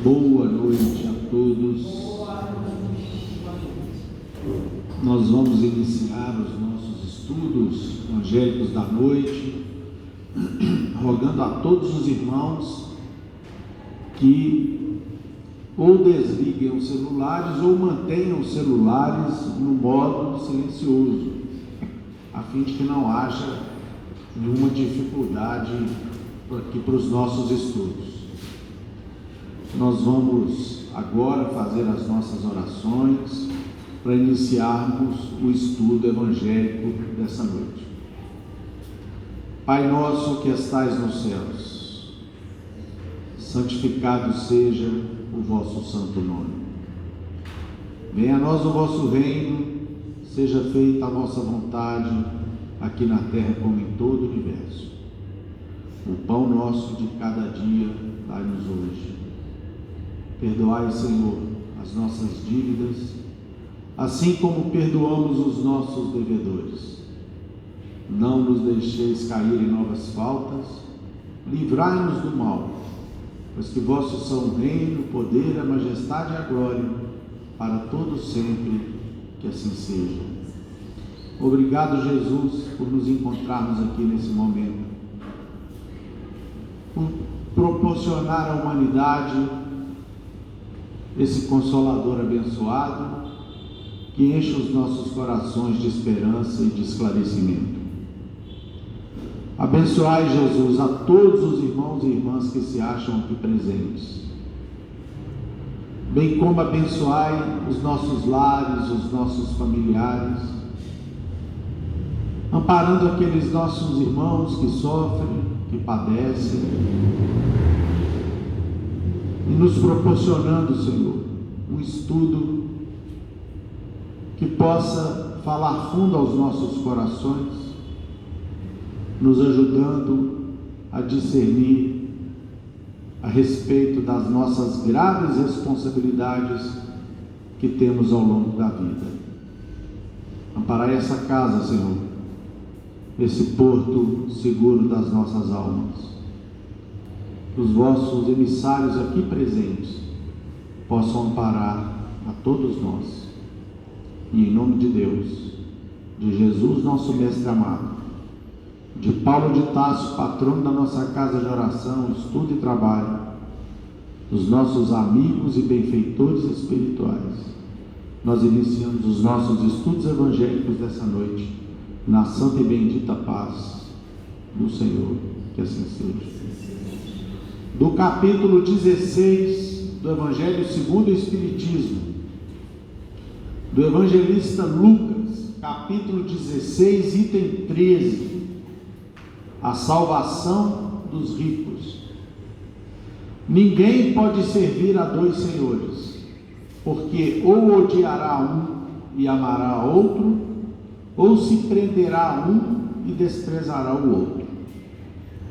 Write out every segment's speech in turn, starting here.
Boa noite a todos. Nós vamos iniciar os nossos estudos evangélicos da noite, rogando a todos os irmãos que ou desliguem os celulares ou mantenham os celulares no modo silencioso, a fim de que não haja nenhuma dificuldade aqui para os nossos estudos. Nós vamos agora fazer as nossas orações para iniciarmos o estudo evangélico dessa noite. Pai nosso que estais nos céus, santificado seja o vosso santo nome. Venha a nós o vosso reino, seja feita a vossa vontade, aqui na terra como em todo o universo. O pão nosso de cada dia dai-nos hoje. Perdoai, Senhor, as nossas dívidas, assim como perdoamos os nossos devedores. Não nos deixeis cair em novas faltas, livrai-nos do mal, pois que vosso são o reino, o poder, a majestade e a glória, para todos sempre, que assim seja. Obrigado, Jesus, por nos encontrarmos aqui nesse momento, por proporcionar à humanidade esse Consolador abençoado, que enche os nossos corações de esperança e de esclarecimento. Abençoai, Jesus, a todos os irmãos e irmãs que se acham aqui presentes, bem como abençoai os nossos lares, os nossos familiares, amparando aqueles nossos irmãos que sofrem, que padecem, e nos proporcionando, Senhor, um estudo que possa falar fundo aos nossos corações, nos ajudando a discernir a respeito das nossas graves responsabilidades que temos ao longo da vida. Amparai essa casa, Senhor, esse porto seguro das nossas almas. Os vossos emissários aqui presentes possam amparar a todos nós. E em nome de Deus, de Jesus, nosso mestre amado, de Paulo de Tarso, patrono da nossa casa de oração, estudo e trabalho, dos nossos amigos e benfeitores espirituais, nós iniciamos os nossos estudos evangélicos dessa noite, na santa e bendita paz do Senhor, que assim seja. Do capítulo 16 do Evangelho segundo o Espiritismo, do evangelista Lucas, capítulo 16, item 13, a salvação dos ricos. Ninguém pode servir a dois senhores, porque ou odiará um e amará outro, ou se prenderá a um e desprezará o outro.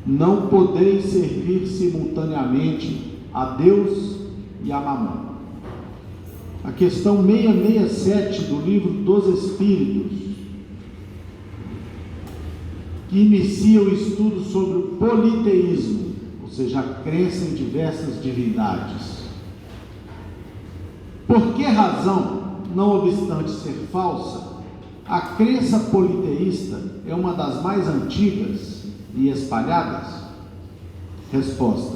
Não podeis servir simultaneamente a Deus e a Mamon. A questão 667 do Livro dos Espíritos, que inicia o estudo sobre o politeísmo, ou seja, a crença em diversas divindades. Por que razão, não obstante ser falsa, a crença politeísta é uma das mais antigas e espalhadas? Resposta: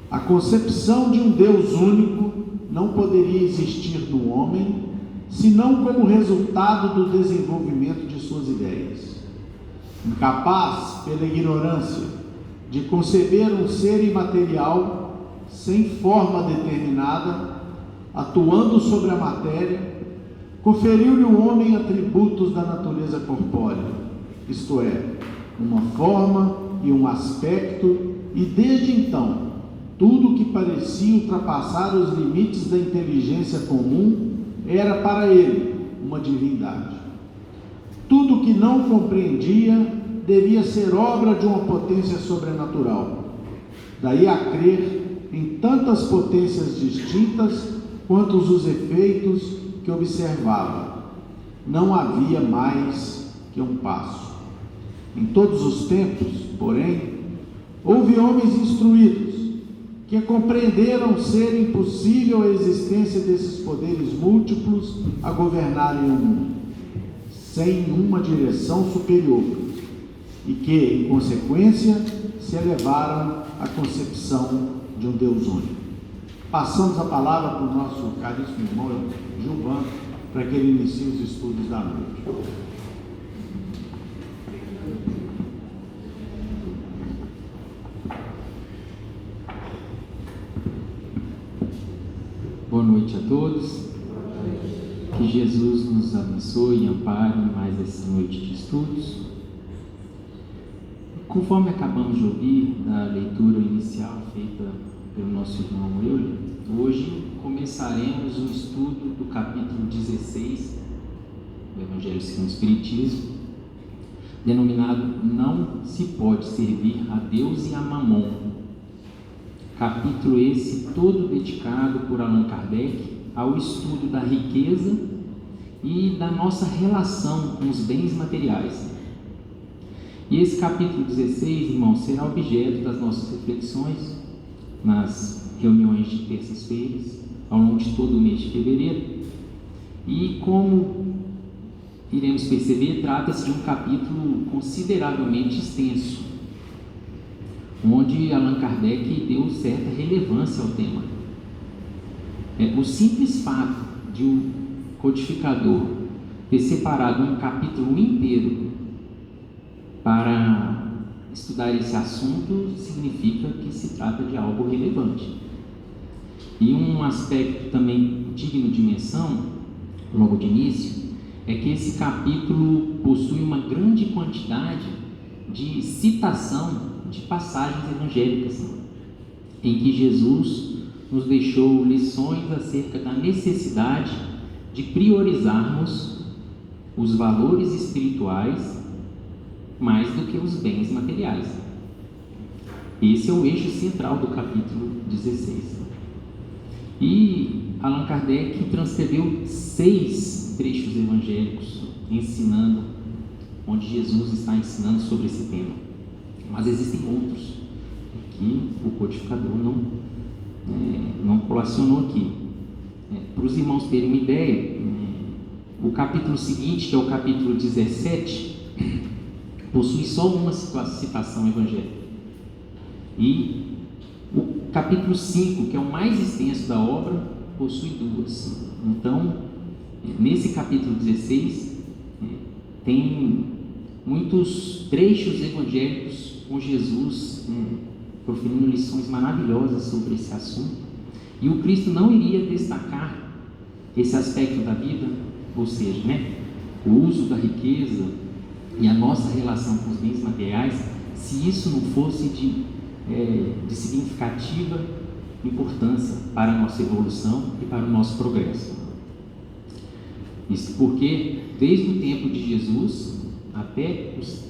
a concepção de um Deus único não poderia existir no homem, senão como resultado do desenvolvimento de suas ideias. Incapaz, pela ignorância, de conceber um ser imaterial, sem forma determinada, atuando sobre a matéria, conferiu-lhe o homem atributos da natureza corpórea, isto é, uma forma e um aspecto, e desde então, tudo que parecia ultrapassar os limites da inteligência comum era para ele uma divindade. Tudo que não compreendia devia ser obra de uma potência sobrenatural. Daí a crer em tantas potências distintas quantos os efeitos que observava. Não havia mais que um passo. Em todos os tempos, porém, houve homens instruídos que compreenderam ser impossível a existência desses poderes múltiplos a governarem o mundo, sem uma direção superior, e que, em consequência, se elevaram à concepção de um Deus único. Passamos a palavra para o nosso caríssimo irmão Gilvan, para que ele inicie os estudos da noite. Boa noite a todos. Que Jesus nos abençoe e ampare mais essa noite de estudos. Conforme acabamos de ouvir da leitura inicial feita pelo nosso irmão Euler, hoje começaremos o estudo do capítulo 16 do Evangelho segundo o Espiritismo, denominado Não se pode servir a Deus e a Mamon. Capítulo esse todo dedicado por Allan Kardec ao estudo da riqueza e da nossa relação com os bens materiais. E esse capítulo 16, irmãos, será objeto das nossas reflexões nas reuniões de terças-feiras, ao longo de todo o mês de fevereiro. E como iremos perceber, trata-se de um capítulo consideravelmente extenso, onde Allan Kardec deu certa relevância ao tema. O simples fato de o codificador ter separado um capítulo inteiro para estudar esse assunto significa que se trata de algo relevante. E um aspecto também digno de menção, logo de início, é que esse capítulo possui uma grande quantidade de citação de passagens evangélicas, em que Jesus nos deixou lições acerca da necessidade de priorizarmos os valores espirituais mais do que os bens materiais. Esse é o eixo central do capítulo 16. E Allan Kardec transcreveu 6 trechos evangélicos ensinando, onde Jesus está ensinando sobre esse tema. Mas existem outros que o codificador não colacionou aqui. Para os irmãos terem uma ideia, o capítulo seguinte, que é o capítulo 17, possui só uma citação evangélica. E o capítulo 5, que é o mais extenso da obra, possui 2. Então, nesse capítulo 16, tem muitos trechos evangélicos com Jesus proferindo lições maravilhosas sobre esse assunto. E o Cristo não iria destacar esse aspecto da vida, ou seja, o uso da riqueza e a nossa relação com os bens materiais, se isso não fosse de significativa importância para a nossa evolução e para o nosso progresso. Isso porque, desde o tempo de Jesus até os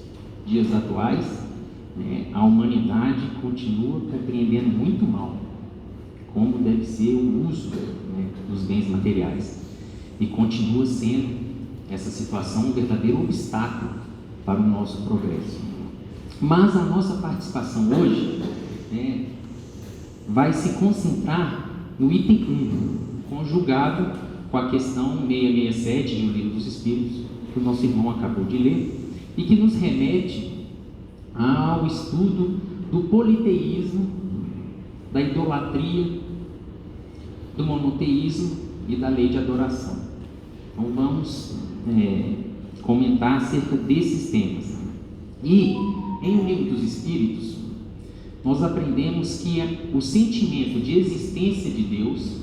dias atuais, a humanidade continua compreendendo muito mal como deve ser o uso dos bens materiais, e continua sendo essa situação um verdadeiro obstáculo para o nosso progresso. Mas a nossa participação hoje vai se concentrar no item 1, conjugado com a questão 667 do Livro dos Espíritos, que o nosso irmão acabou de ler, e que nos remete ao estudo do politeísmo, da idolatria, do monoteísmo e da lei de adoração. Então vamos comentar acerca desses temas. E em O Livro dos Espíritos, nós aprendemos que o sentimento de existência de Deus,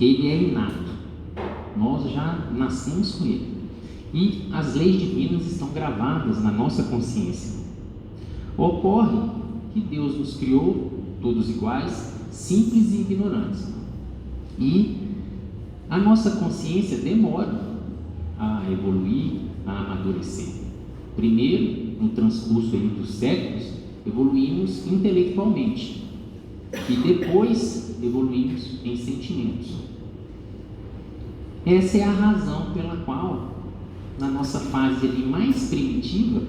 ele é inato. Nós já nascemos com ele. E as leis divinas estão gravadas na nossa consciência. Ocorre que Deus nos criou todos iguais, simples e ignorantes. E a nossa consciência demora a evoluir, a amadurecer. Primeiro, no transcurso dos séculos, evoluímos intelectualmente e depois evoluímos em sentimentos. Essa é a razão pela qual, na nossa fase mais primitiva,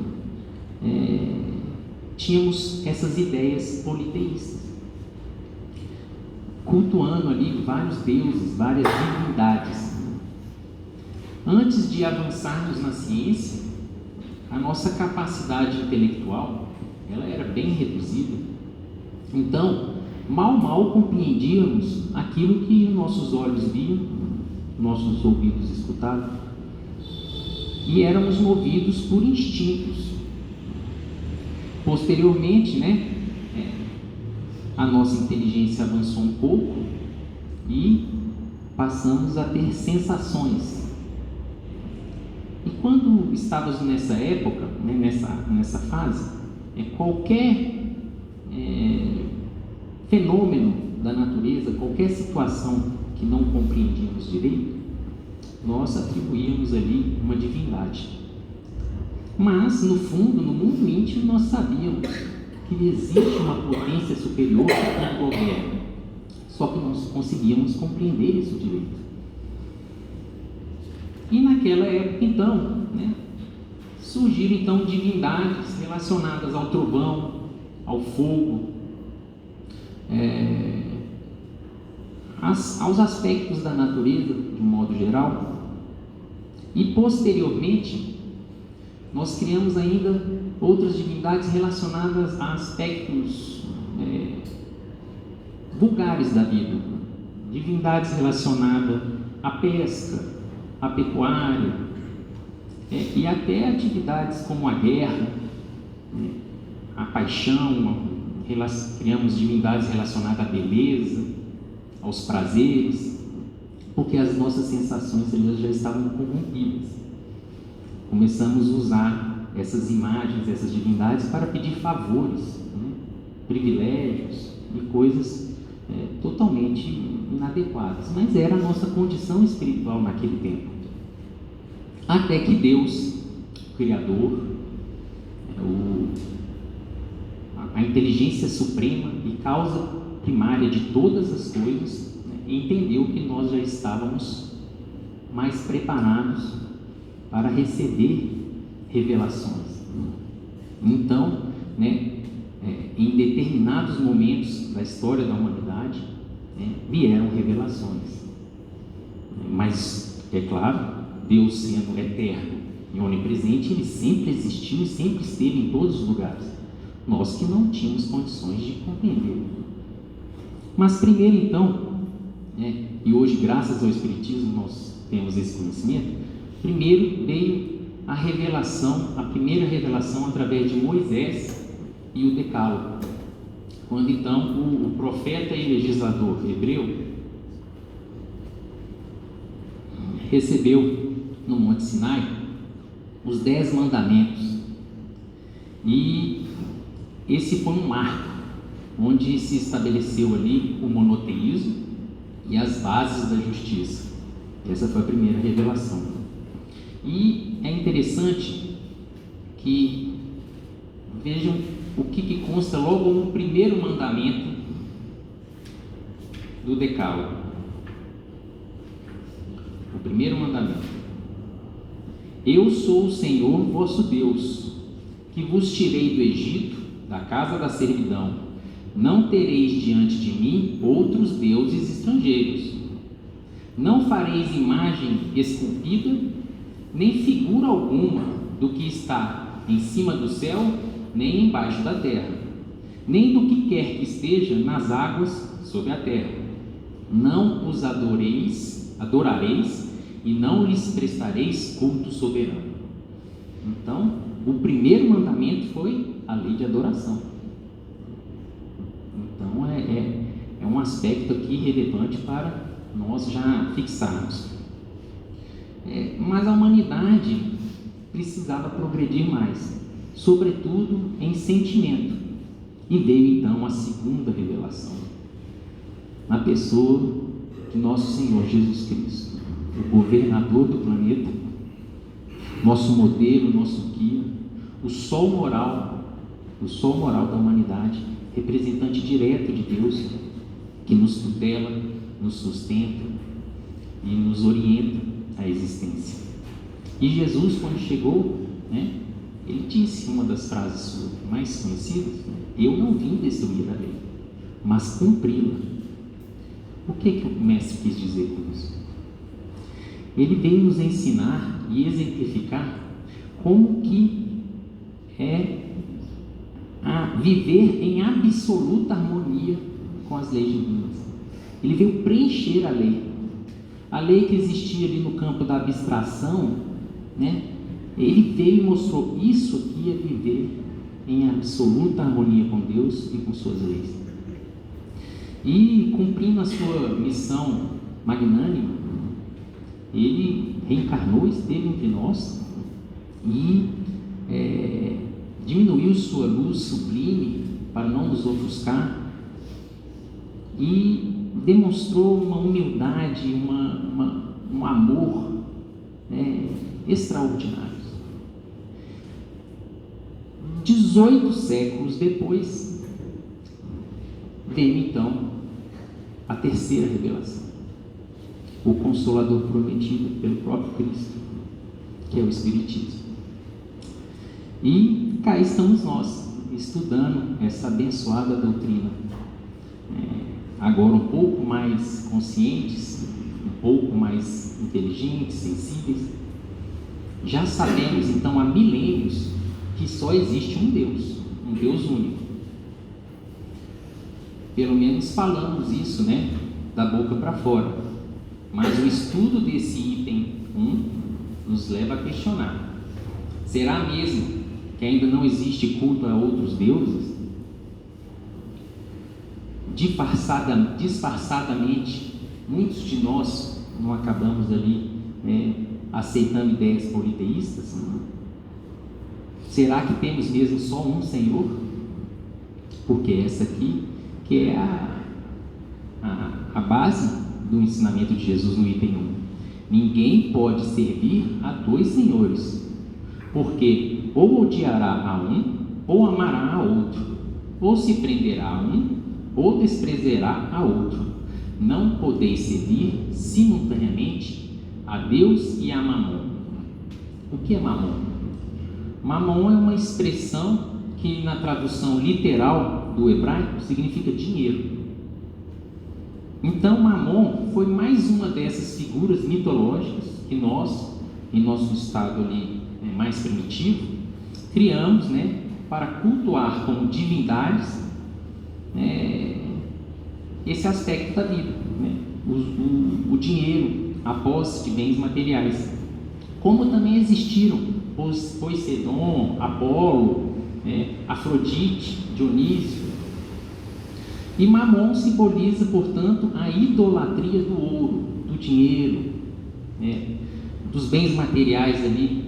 tínhamos essas ideias politeístas. cultuando ali vários deuses, várias divindades. Antes de avançarmos na ciência, a nossa capacidade intelectual, ela era bem reduzida. Então, mal compreendíamos aquilo que nossos olhos viam, nossos ouvidos escutavam, e éramos movidos por instintos. Posteriormente, a nossa inteligência avançou um pouco e passamos a ter sensações. E quando estávamos nessa época, nessa fase, qualquer fenômeno da natureza, qualquer situação que não compreendíamos direito, nós atribuíamos ali uma divindade. Mas, no fundo, no mundo íntimo, nós sabíamos que existe uma potência superior que nos governa, só que nós conseguíamos compreender isso direito. E naquela época, então, surgiram então divindades relacionadas ao trovão, ao fogo, aos aspectos da natureza, de um modo geral. E posteriormente, nós criamos ainda outras divindades relacionadas a aspectos vulgares da vida, divindades relacionadas à pesca, à pecuária, e até atividades como a guerra, a paixão. Criamos divindades relacionadas à beleza, aos prazeres, porque as nossas sensações elas já estavam corrompidas. Começamos a usar essas imagens, essas divindades para pedir favores, privilégios e coisas totalmente inadequadas, mas era a nossa condição espiritual naquele tempo. Até que Deus, o Criador, a inteligência suprema e causa primária de todas as coisas, entendeu que nós já estávamos mais preparados para receber revelações. Então, em determinados momentos da história da humanidade, vieram revelações. Mas, é claro, Deus sendo eterno e onipresente, Ele sempre existiu e sempre esteve em todos os lugares. Nós que não tínhamos condições de compreender. Mas primeiro então, e hoje graças ao Espiritismo nós temos esse conhecimento, primeiro veio a revelação, a primeira revelação através de Moisés e o Decálogo, quando então o profeta e legislador hebreu recebeu no Monte Sinai os 10 mandamentos, e esse foi um marco onde se estabeleceu ali o monoteísmo e as bases da justiça. Essa foi a primeira revelação. E é interessante que vejam o que consta logo no primeiro mandamento do Decálogo. O primeiro mandamento: Eu sou o Senhor vosso Deus, que vos tirei do Egito, da casa da servidão. Não tereis diante de mim outros deuses estrangeiros. Não fareis imagem esculpida, nem figura alguma do que está em cima do céu, nem embaixo da terra, nem do que quer que esteja nas águas sobre a terra. Não os adorareis e não lhes prestareis culto soberano. Então, o primeiro mandamento foi a lei de adoração. Então, é um aspecto aqui relevante para nós já fixarmos. Mas a humanidade precisava progredir mais, sobretudo em sentimento. E veio então a segunda revelação, na pessoa de nosso Senhor Jesus Cristo, o governador do planeta, nosso modelo, nosso guia, o sol moral da humanidade, representante direto de Deus, que nos tutela, nos sustenta e nos orienta a existência. E Jesus, quando chegou, ele disse uma das frases mais conhecidas: Eu não vim destruir a lei, mas cumpri-la. O que o mestre quis dizer com isso? Ele veio nos ensinar e exemplificar como que é a viver em absoluta harmonia com as leis divinas. Ele veio preencher a lei que existia ali no campo da abstração, né? Ele veio e mostrou: isso aqui é viver em absoluta harmonia com Deus e com suas leis. E cumprindo a sua missão magnânima, ele reencarnou, esteve entre nós e diminuiu sua luz sublime para não nos ofuscar e demonstrou uma humildade, um amor extraordinários. 18 séculos depois, veio então a terceira revelação, o Consolador prometido pelo próprio Cristo, que é o Espiritismo. E cá estamos nós, estudando essa abençoada doutrina, agora um pouco mais conscientes, um pouco mais inteligentes, sensíveis. Já sabemos então há milênios que só existe um Deus único. Pelo menos falamos isso, da boca para fora. Mas o estudo desse item 1 nos leva a questionar: será mesmo que ainda não existe culto a outros deuses? Disfarçadamente, muitos de nós não acabamos ali aceitando ideias politeístas? Será que temos mesmo só um Senhor? Porque essa aqui que é a base do ensinamento de Jesus no item 1. Ninguém pode servir a dois senhores, porque ou odiará a um, ou amará a outro, ou se prenderá a um, ou desprezará a outro. Não podeis servir simultaneamente a Deus e a Mamon. O que é Mamon? Mamon é uma expressão que na tradução literal do hebraico significa dinheiro. Então Mamon foi mais uma dessas figuras mitológicas que nós, em nosso estado ali mais primitivo, criamos para cultuar como divindades esse aspecto da vida, o dinheiro, a posse de bens materiais. Como também existiram Poseidon, Apolo, Afrodite, Dionísio. E Mamon simboliza, portanto, a idolatria do ouro, do dinheiro, dos bens materiais ali,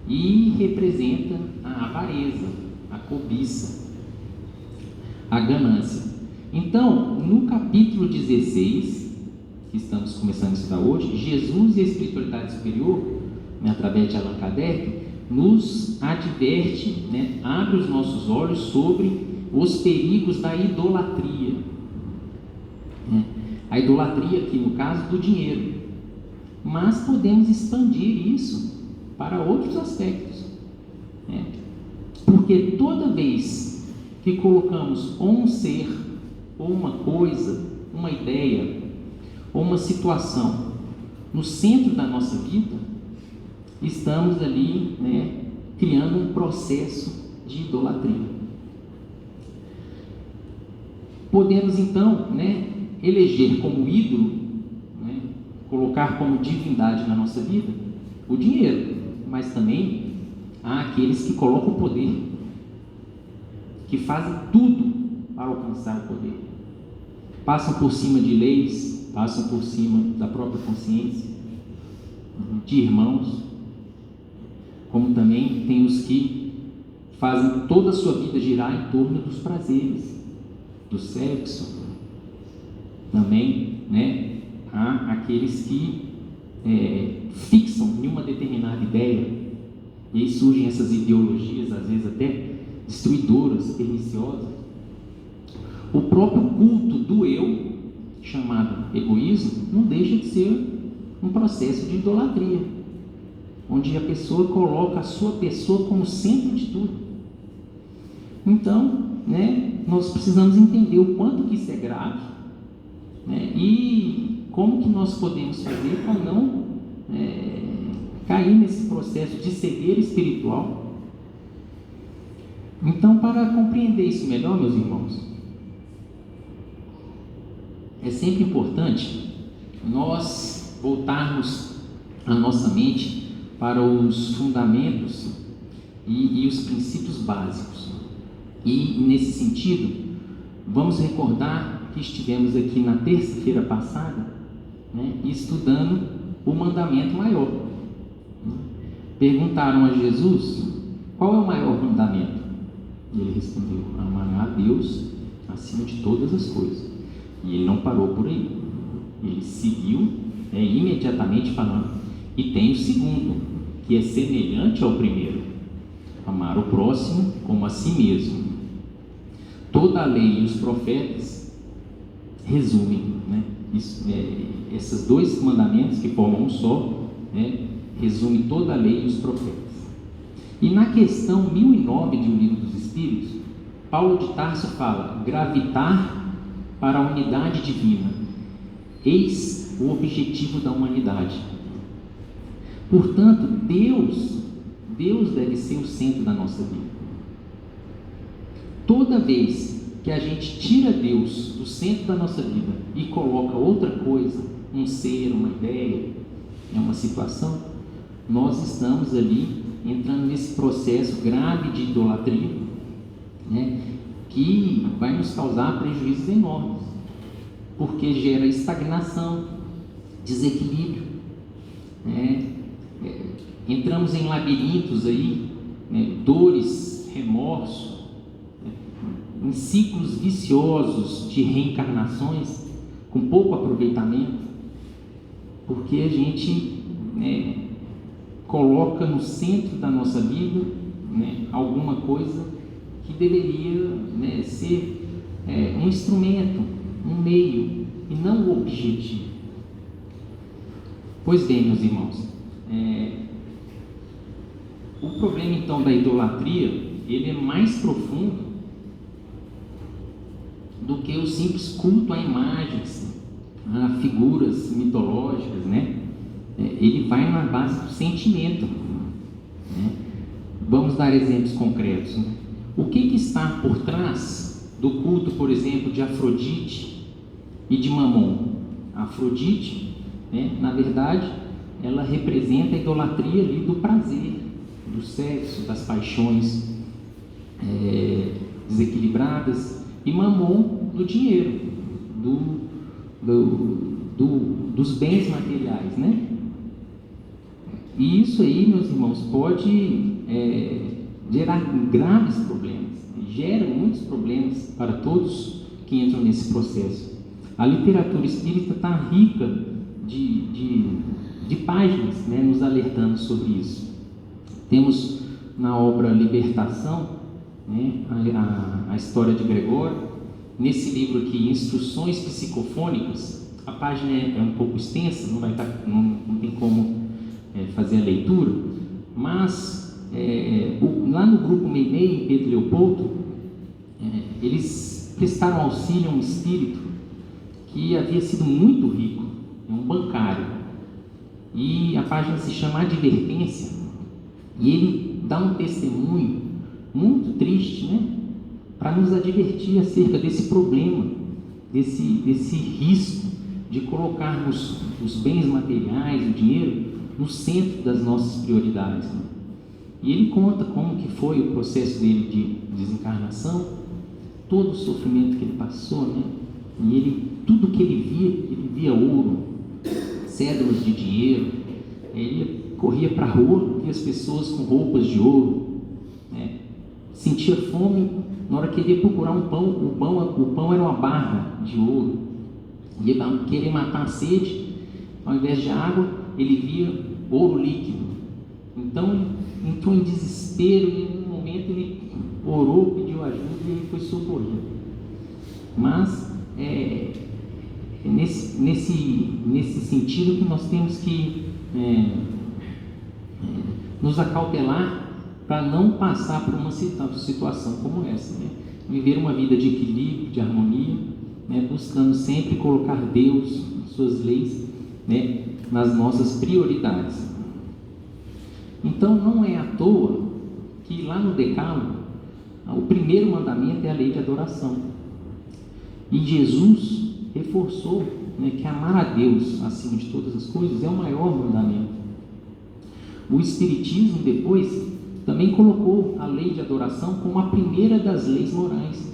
e representa a avareza, a cobiça, a ganância. Então, no capítulo 16, que estamos começando a estudar hoje, Jesus e a espiritualidade superior, através de Allan Kardec, nos adverte, abre os nossos olhos sobre os perigos da idolatria. A idolatria aqui no caso do dinheiro, mas podemos expandir isso para outros aspectos, porque toda vez que colocamos ou um ser, ou uma coisa, uma ideia, ou uma situação no centro da nossa vida, estamos ali criando um processo de idolatria. Podemos então eleger como ídolo, colocar como divindade na nossa vida o dinheiro, mas também há aqueles que colocam o poder, que fazem tudo para alcançar o poder, passam por cima de leis, passam por cima da própria consciência, de irmãos, como também tem os que fazem toda a sua vida girar em torno dos prazeres, do sexo. Também há aqueles que fixam em uma determinada ideia, e aí surgem essas ideologias, às vezes até destruidoras, perniciosas. O próprio culto do eu, chamado egoísmo, não deixa de ser um processo de idolatria, onde a pessoa coloca a sua pessoa como centro de tudo. Então, nós precisamos entender o quanto que isso é grave, né? E como que nós podemos fazer para não cair nesse processo de cegueira espiritual? Então, para compreender isso melhor, meus irmãos, é sempre importante nós voltarmos a nossa mente para os fundamentos e os princípios básicos. E nesse sentido, vamos recordar que estivemos aqui na terça-feira passada, né, estudando o mandamento maior. Perguntaram a Jesus: qual é o maior mandamento? E ele respondeu: amar a Deus acima de todas as coisas. E ele não parou por aí, ele seguiu imediatamente falando: e tem o segundo, que é semelhante ao primeiro: amar o próximo como a si mesmo. Toda a lei e os profetas resumem, né, esses dois mandamentos que formam um só, né, resume toda a lei e os profetas. E na questão 1009 de O Livro dos Espíritos, Paulo de Tarso fala: gravitar para a unidade divina, eis o objetivo da humanidade. Portanto, Deus deve ser o centro da nossa vida. Toda vez que a gente tira Deus do centro da nossa vida e coloca outra coisa, um ser, uma ideia, uma situação, nós estamos ali entrando nesse processo grave de idolatria, né, que vai nos causar prejuízos enormes, porque gera estagnação, desequilíbrio, né? Entramos em labirintos aí, né, dores, remorso, né, em ciclos viciosos de reencarnações com pouco aproveitamento, porque a gente coloca no centro da nossa vida, né, alguma coisa que deveria, né, ser um instrumento, um meio, e não o objetivo. Pois bem, meus irmãos, o problema então da idolatria, ele é mais profundo do que o simples culto a imagens, a figuras mitológicas, né? Ele vai na base do sentimento, né? Vamos dar exemplos concretos, né? O que está por trás do culto, por exemplo, de Afrodite e de Mamon? Afrodite, né, na verdade, ela representa a idolatria ali do prazer, do sexo, das paixões desequilibradas, e Mamon do dinheiro, dos bens materiais, né? E isso aí, meus irmãos, pode gerar graves problemas, gera muitos problemas para todos que entram nesse processo. A literatura espírita está rica de páginas, né, nos alertando sobre isso. Temos na obra Libertação, né, a história de Gregório. Nesse livro aqui, Instruções Psicofônicas, a página é um pouco extensa, não tem como fazer a leitura, mas lá no grupo Meimei, em Pedro Leopoldo, eles prestaram auxílio a um espírito que havia sido muito rico, um bancário, e a página se chama Advertência, e ele dá um testemunho muito triste, né, para nos advertir acerca desse problema, desse risco de colocarmos os bens materiais, o dinheiro, no centro das nossas prioridades, né? E ele conta como que foi o processo dele de desencarnação, todo o sofrimento que ele passou, né? E tudo que ele via ouro, cédulas de dinheiro, ele corria para a rua, via as pessoas com roupas de ouro, né? Sentia fome, na hora que ele ia procurar um pão, o pão era uma barra de ouro, ia querer matar a sede, ao invés de água, ele via ouro líquido. Então ele entrou em desespero, e em um momento ele orou, pediu ajuda e ele foi socorrido. Mas é nesse sentido que nós temos que nos acautelar para não passar por uma situação como essa, né? Viver uma vida de equilíbrio, de harmonia, né, buscando sempre colocar Deus, suas leis, né, nas nossas prioridades. Então não é à toa que lá no Decálogo, o primeiro mandamento é a lei de adoração. E Jesus reforçou, né, que amar a Deus acima de todas as coisas é o maior mandamento. O Espiritismo depois também colocou a lei de adoração como a primeira das leis morais,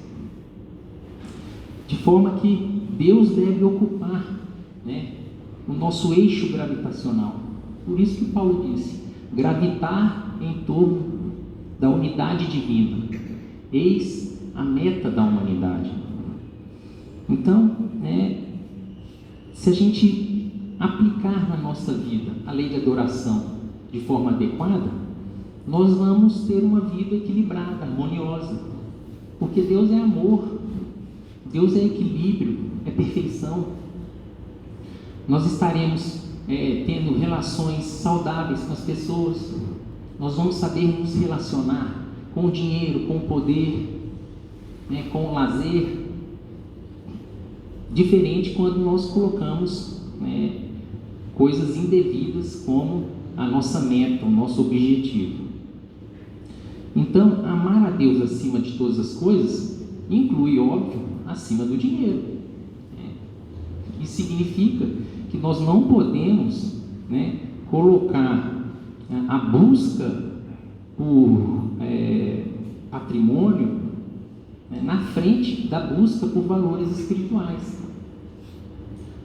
de forma que Deus deve ocupar, né, o nosso eixo gravitacional. Por isso que Paulo disse: gravitar em torno da unidade divina, eis a meta da humanidade. Então, se a gente aplicar na nossa vida a lei de adoração de forma adequada, nós vamos ter uma vida equilibrada, harmoniosa, porque Deus é amor, Deus é equilíbrio, é perfeição. Nós estaremos tendo relações saudáveis com as pessoas, nós vamos saber nos relacionar com o dinheiro, com o poder, né, com o lazer, diferente quando nós colocamos, né, coisas indevidas como a nossa meta, o nosso objetivo. Então, amar a Deus acima de todas as coisas inclui, óbvio, acima do dinheiro. Isso significa que nós não podemos, né, colocar a busca por patrimônio, né, na frente da busca por valores espirituais.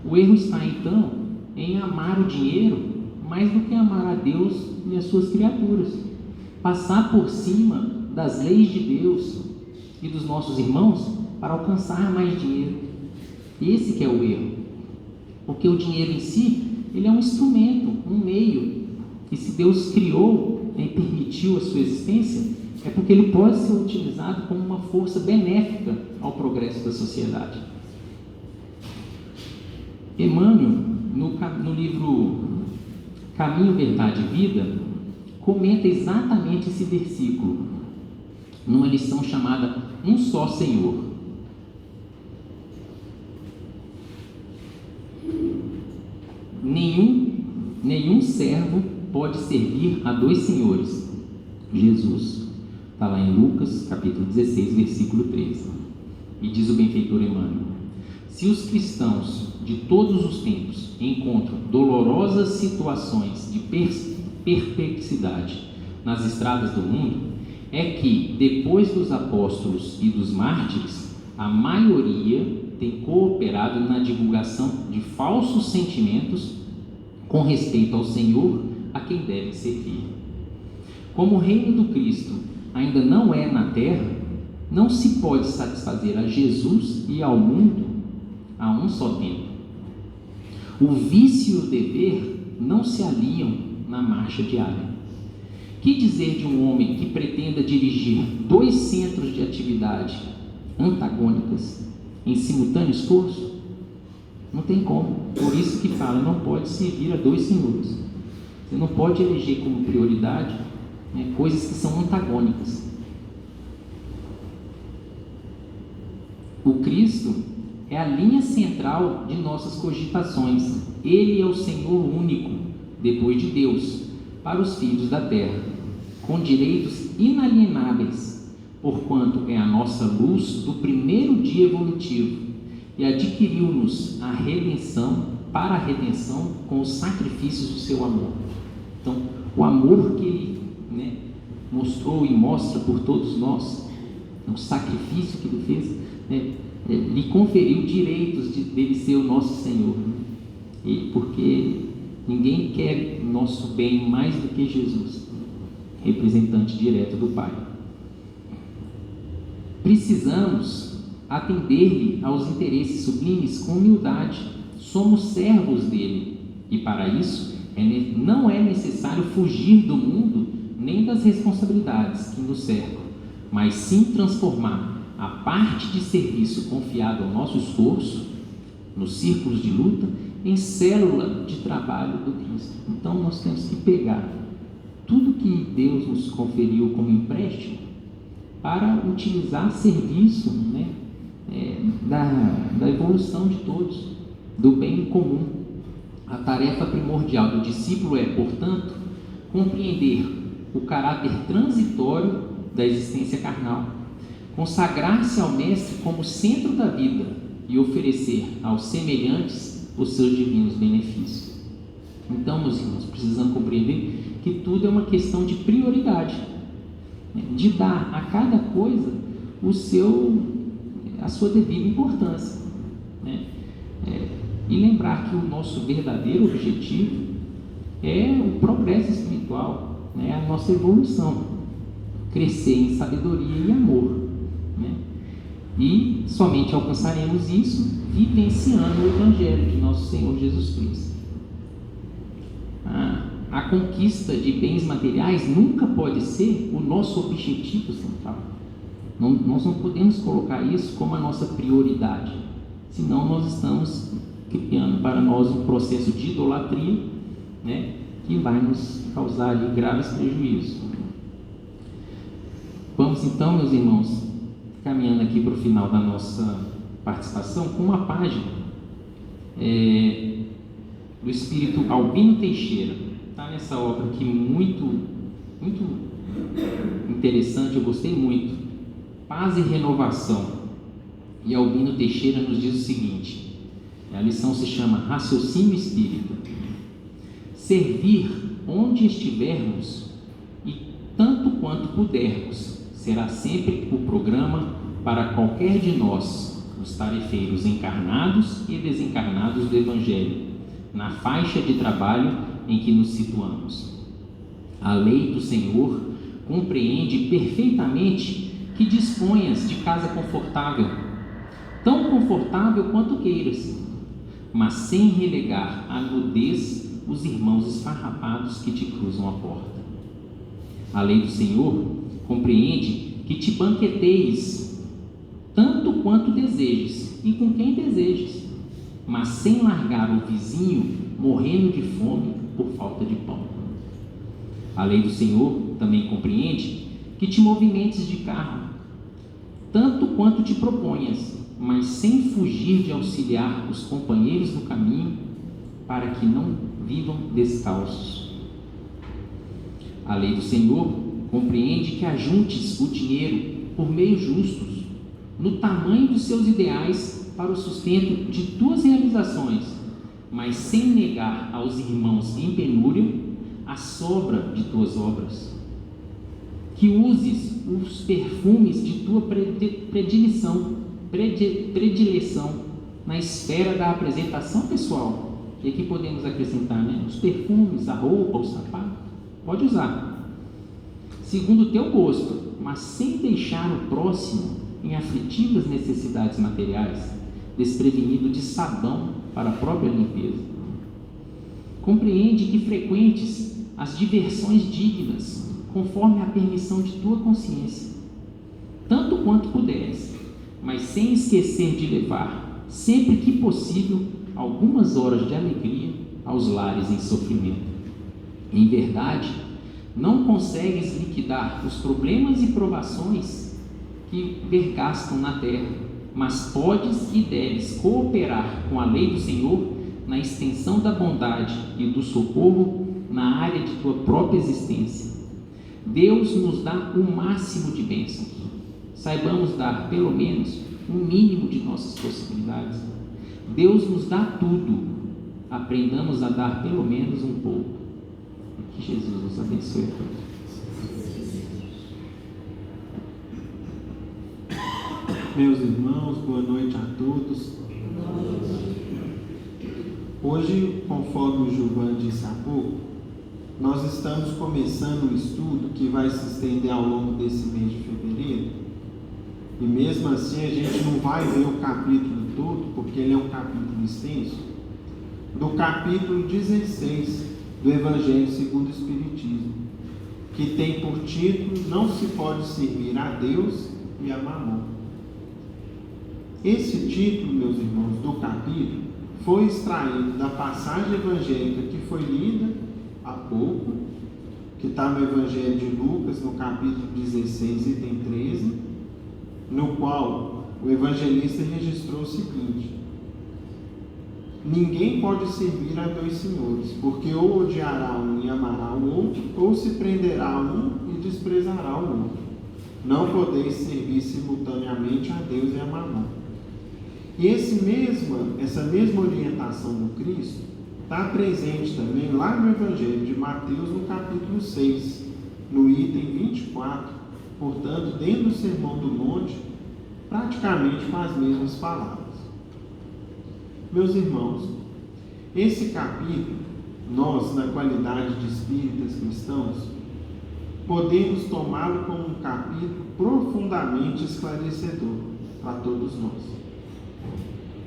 O erro está, então, em amar o dinheiro mais do que amar a Deus e as suas criaturas. Passar por cima das leis de Deus e dos nossos irmãos para alcançar mais dinheiro. Esse que é o erro. Porque o dinheiro em si, ele é um instrumento, um meio. E se Deus criou e permitiu a sua existência, é porque ele pode ser utilizado como uma força benéfica ao progresso da sociedade. Emmanuel, no livro Caminho, Verdade e Vida, comenta exatamente esse versículo, numa lição chamada Um Só Senhor. Nenhum servo pode servir a dois senhores. Jesus. Está lá em Lucas, capítulo 16, versículo 13. E diz o benfeitor Emmanuel: se os cristãos de todos os tempos encontram dolorosas situações de perplexidade nas estradas do mundo, é que, depois dos apóstolos e dos mártires, a maioria tem cooperado na divulgação de falsos sentimentos com respeito ao Senhor a quem devem servir. Como o reino do Cristo ainda não é na terra, não se pode satisfazer a Jesus e ao mundo a um só tempo. O vício e o dever não se aliam na marcha diária. Que dizer de um homem que pretenda dirigir dois centros de atividade antagônicas em simultâneo esforço? Não tem como. Por isso que fala, não pode servir a dois senhores. Você não pode eleger como prioridade, né, coisas que são antagônicas. O Cristo é a linha central de nossas cogitações. Ele é o Senhor único, depois de Deus, para os filhos da terra, com direitos inalienáveis, porquanto é a nossa luz do primeiro dia evolutivo e adquiriu-nos a redenção, para a redenção, com os sacrifícios do seu amor. Então, o amor que ele, né, mostrou e mostra por todos nós, o sacrifício que ele fez, né, lhe conferiu direitos dele ser o nosso Senhor. E porque ninguém quer nosso bem mais do que Jesus, representante direto do Pai. Precisamos atender-lhe aos interesses sublimes com humildade. Somos servos dele, e para isso não é necessário fugir do mundo nem das responsabilidades que nos cercam, mas sim transformar a parte de serviço confiada ao nosso esforço, nos círculos de luta, em célula de trabalho do Cristo. Então nós temos que pegar tudo que Deus nos conferiu como empréstimo para utilizar a serviço, né, da evolução de todos, do bem comum. A tarefa primordial do discípulo é, portanto, compreender o caráter transitório da existência carnal, consagrar-se ao Mestre como centro da vida e oferecer aos semelhantes os seus divinos benefícios. Então, meus irmãos, precisamos compreender que tudo é uma questão de prioridade, de dar a cada coisa a sua devida importância, e lembrar que o nosso verdadeiro objetivo é o progresso espiritual, a nossa evolução, crescer em sabedoria e amor, e somente alcançaremos isso vivenciando o Evangelho de nosso Senhor Jesus Cristo. A conquista de bens materiais nunca pode ser o nosso objetivo central. Nós não podemos colocar isso como a nossa prioridade, senão nós estamos criando para nós um processo de idolatria, que vai nos causar ali graves prejuízos. Vamos então, meus irmãos, caminhando aqui para o final da nossa participação, com uma página do espírito Albino Teixeira. Está nessa obra aqui muito, muito interessante, eu gostei muito. Paz e Renovação. E Albino Teixeira nos diz o seguinte: a lição se chama Raciocínio Espírita. Servir onde estivermos e tanto quanto pudermos será sempre o programa para qualquer de nós, os tarefeiros encarnados e desencarnados do Evangelho, na faixa de trabalho em que nos situamos. A lei do Senhor compreende perfeitamente que disponhas de casa confortável, tão confortável quanto queiras, mas sem relegar à nudez os irmãos esfarrapados que te cruzam a porta. A lei do Senhor compreende que te banqueteis tanto quanto desejes e com quem desejes, mas sem largar o vizinho morrendo de fome por falta de pão. A lei do Senhor também compreende que te movimentes de carro tanto quanto te proponhas, mas sem fugir de auxiliar os companheiros do caminho para que não vivam descalços. A lei do Senhor compreende que ajuntes o dinheiro por meios justos, no tamanho dos seus ideais para o sustento de tuas realizações, mas sem negar aos irmãos em penúria a sobra de tuas obras. Que uses os perfumes de tua predileção na esfera da apresentação pessoal. E aqui podemos acrescentar, os perfumes, a roupa, o sapato, pode usar, segundo o teu gosto, mas sem deixar o próximo em aflitivas necessidades materiais, desprevenido de sabão para a própria limpeza. Compreende que frequentes as diversões dignas, conforme a permissão de tua consciência, tanto quanto puderes, mas sem esquecer de levar, sempre que possível, algumas horas de alegria aos lares em sofrimento. Em verdade, não consegues liquidar os problemas e provações que vergastam na terra, mas podes e deves cooperar com a lei do Senhor na extensão da bondade e do socorro na área de tua própria existência. Deus nos dá o máximo de bênçãos. Saibamos dar pelo menos o mínimo de nossas possibilidades. Deus nos dá tudo. Aprendamos a dar pelo menos um pouco. Que Jesus nos abençoe a todos. Meus irmãos, boa noite a todos. Hoje, conforme o Gilvan disse há pouco, nós estamos começando um estudo que vai se estender ao longo desse mês de fevereiro, e mesmo assim a gente não vai ver o capítulo todo, porque ele é um capítulo extenso, do capítulo 16 do Evangelho segundo o Espiritismo, que tem por título: Não se pode servir a Deus e a Mamon. Esse título, meus irmãos, do capítulo foi extraído da passagem evangélica que foi lida há pouco, que está no Evangelho de Lucas, no capítulo 16, item 13, no qual o evangelista registrou o seguinte: ninguém pode servir a dois senhores, porque ou odiará um e amará o outro, ou se prenderá a um e desprezará o outro. Não podeis servir simultaneamente a Deus e a Mamon. E essa mesma orientação do Cristo está presente também lá no Evangelho de Mateus, no capítulo 6, no item 24, portanto, dentro do Sermão do Monte, praticamente com as mesmas palavras. Meus irmãos, esse capítulo, nós, na qualidade de espíritas cristãos, podemos tomá-lo como um capítulo profundamente esclarecedor para todos nós.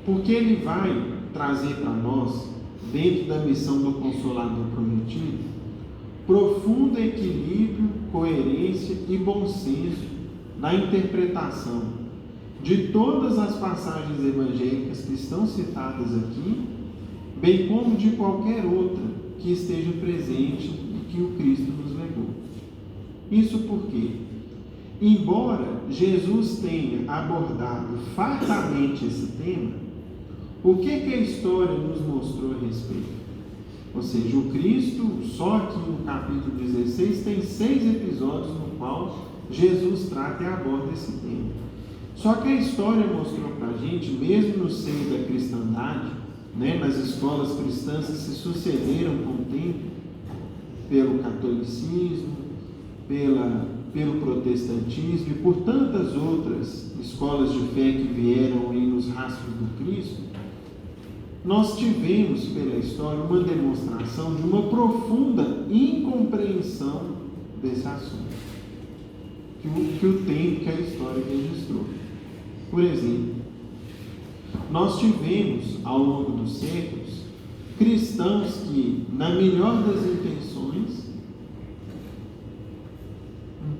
Porque ele vai trazer para nós, dentro da missão do Consolador prometido, profundo equilíbrio, coerência e bom senso na interpretação de todas as passagens evangélicas que estão citadas aqui, bem como de qualquer outra que esteja presente e que o Cristo nos legou. Isso porque, embora Jesus tenha abordado fartamente esse tema, o que a história nos mostrou a respeito? Ou seja, o Cristo, só aqui no capítulo 16, tem 6 episódios no qual Jesus trata e aborda esse tema. Só que a história mostrou para a gente, mesmo no seio da cristandade, nas escolas cristãs que se sucederam com o tempo, pelo catolicismo, pelo protestantismo e por tantas outras escolas de fé que vieram aí nos rastros do Cristo, nós tivemos pela história uma demonstração de uma profunda incompreensão desse assunto, que o tempo que a história registrou. Por exemplo, nós tivemos ao longo dos séculos cristãos que, na melhor das intenções,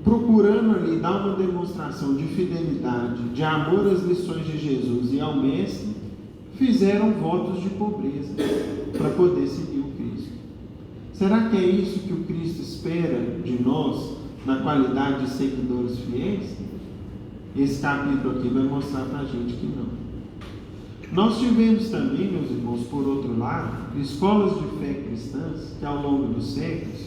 procurando ali dar uma demonstração de fidelidade, de amor às lições de Jesus e ao Mestre, fizeram votos de pobreza para poder seguir o Cristo. Será que é isso que o Cristo espera de nós na qualidade de seguidores fiéis? Esse capítulo aqui vai mostrar para a gente que não. Nós tivemos também, meus irmãos, por outro lado, escolas de fé cristãs que ao longo dos séculos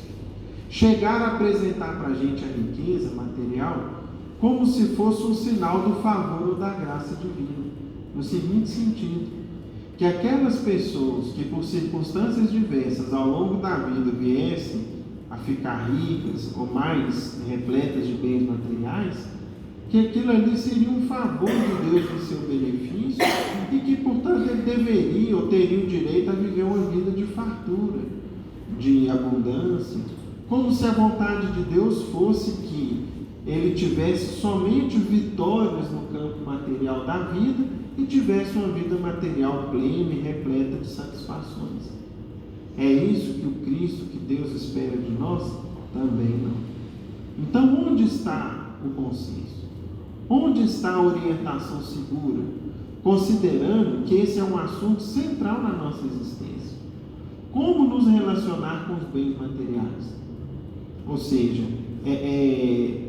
chegaram a apresentar para a gente a riqueza material como se fosse um sinal do favor ou da graça divina, no seguinte sentido: que aquelas pessoas que por circunstâncias diversas ao longo da vida viessem a ficar ricas ou mais repletas de bens materiais, que aquilo ali seria um favor de Deus em seu benefício e que, portanto, ele deveria ou teria o direito a viver uma vida de fartura, de abundância, como se a vontade de Deus fosse que ele tivesse somente vitórias no campo material da vida e tivesse uma vida material plena e repleta de satisfações. É isso que o Cristo, que Deus espera de nós? Também não. Então, onde está o consenso? Onde está a orientação segura? Considerando que esse é um assunto central na nossa existência. Como nos relacionar com os bens materiais? Ou seja,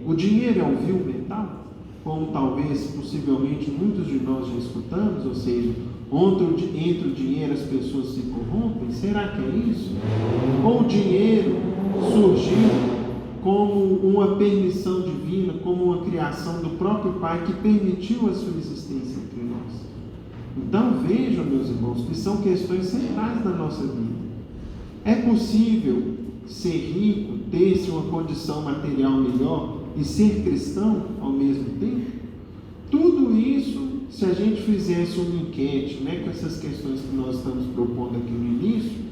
o dinheiro é um vil metal? Como talvez, possivelmente, muitos de nós já escutamos, ou seja, entre o dinheiro as pessoas se corrompem? Será que é isso? Ou o dinheiro surgiu como uma permissão divina, como uma criação do próprio Pai que permitiu a sua existência entre nós? Então vejam, meus irmãos, que são questões centrais da nossa vida. É possível ser rico, ter-se uma condição material melhor e ser cristão ao mesmo tempo? Tudo isso, se a gente fizesse uma enquete, com essas questões que nós estamos propondo aqui no início,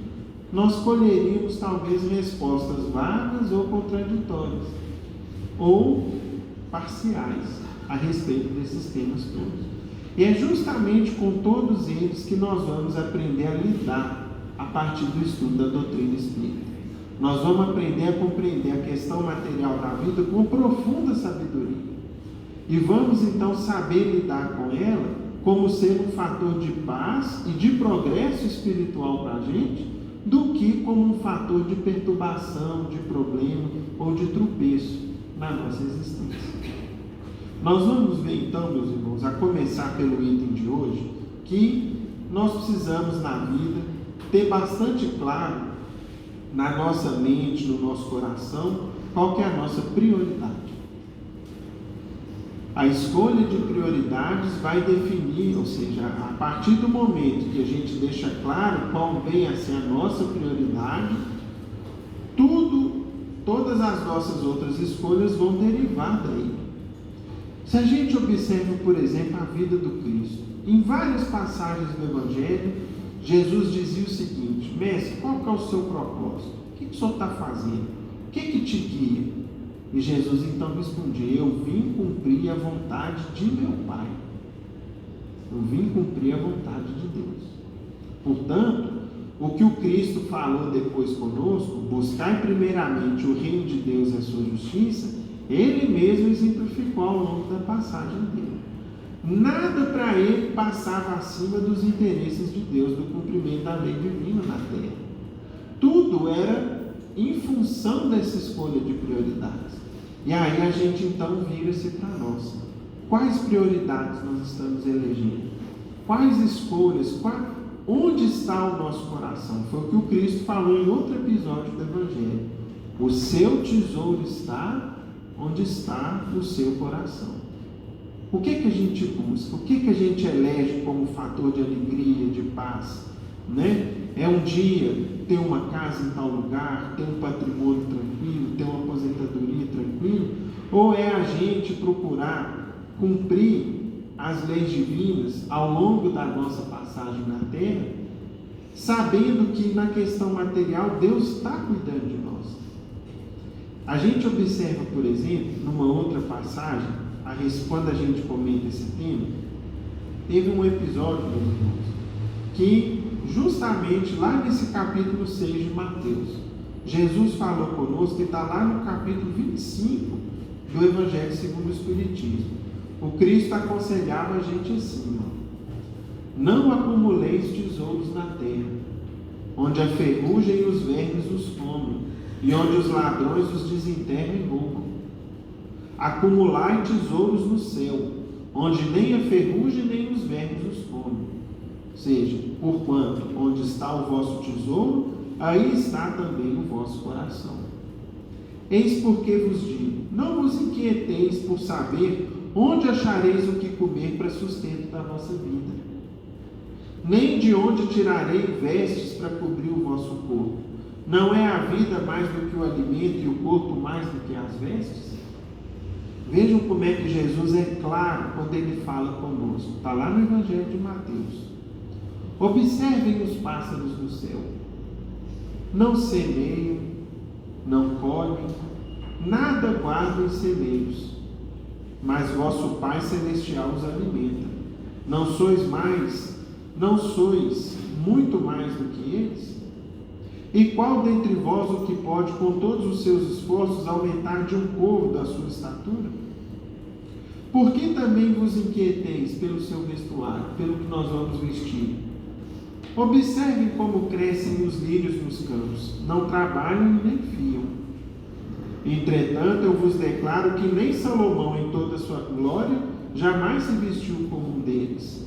nós colheríamos talvez respostas vagas ou contraditórias, ou parciais, a respeito desses temas todos. E é justamente com todos eles que nós vamos aprender a lidar a partir do estudo da doutrina espírita. Nós vamos aprender a compreender a questão material da vida com profunda sabedoria. E vamos então saber lidar com ela como sendo um fator de paz e de progresso espiritual para a gente, do que como um fator de perturbação, de problema ou de tropeço na nossa existência. Nós vamos ver então, meus irmãos, a começar pelo item de hoje, que nós precisamos na vida ter bastante claro na nossa mente, no nosso coração, qual que é a nossa prioridade. A escolha de prioridades vai definir, ou seja, a partir do momento que a gente deixa claro qual vem a ser a nossa prioridade, todas as nossas outras escolhas vão derivar daí. Se a gente observa, por exemplo, a vida do Cristo, em várias passagens do Evangelho, Jesus dizia o seguinte: Mestre, qual que é o seu propósito? O que o senhor está fazendo? O que te guia? E Jesus então respondia: eu vim cumprir a vontade de meu Pai. Eu vim cumprir a vontade de Deus. Portanto, o que o Cristo falou depois conosco, buscar primeiramente o reino de Deus e a sua justiça, ele mesmo exemplificou ao longo da passagem dele. Nada para ele passava acima dos interesses de Deus, do cumprimento da lei divina na terra. Tudo era em função dessa escolha de prioridades. E aí a gente então vira-se para nós. Quais prioridades nós estamos elegendo? Quais escolhas? Onde está o nosso coração? Foi o que o Cristo falou em outro episódio do Evangelho. O seu tesouro está onde está o seu coração. O que a gente busca? O que a gente elege como fator de alegria, de paz? Né? É um dia ter uma casa em tal lugar, ter um patrimônio tranquilo, ter uma aposentadoria tranquila? Ou é a gente procurar cumprir as leis divinas ao longo da nossa passagem na terra, sabendo que na questão material Deus está cuidando de nós? A gente observa, por exemplo, numa outra passagem, quando a gente comenta esse tema, teve um episódio, meus irmãos, que justamente lá nesse capítulo 6 de Mateus, Jesus falou conosco, que está lá no capítulo 25 do Evangelho segundo o Espiritismo. O Cristo aconselhava a gente assim: não acumuleis tesouros na terra, onde a ferrugem e os vermes os comem, e onde os ladrões os desenterram e roubam. Acumulai tesouros no céu, onde nem a ferrugem nem os vermes os comem. Ou seja, porquanto onde está o vosso tesouro, aí está também o vosso coração. Eis porque vos digo: não vos inquieteis por saber onde achareis o que comer para sustento da vossa vida, nem de onde tirarei vestes para cobrir o vosso corpo. Não é a vida mais do que o alimento e o corpo mais do que as vestes? Vejam como é que Jesus é claro quando ele fala conosco. Está lá no Evangelho de Mateus. Observem os pássaros do céu. Não semeiam, não colhem, nada guardam em celeiros, mas vosso Pai Celestial os alimenta. Não sois muito mais do que eles? E qual dentre vós o que pode, com todos os seus esforços, aumentar de um côvado da sua estatura? Por que também vos inquieteis pelo seu vestuário, pelo que nós vamos vestir? Observem como crescem os lírios nos campos, não trabalham e nem fiam. Entretanto, eu vos declaro que nem Salomão, em toda a sua glória, jamais se vestiu como um deles.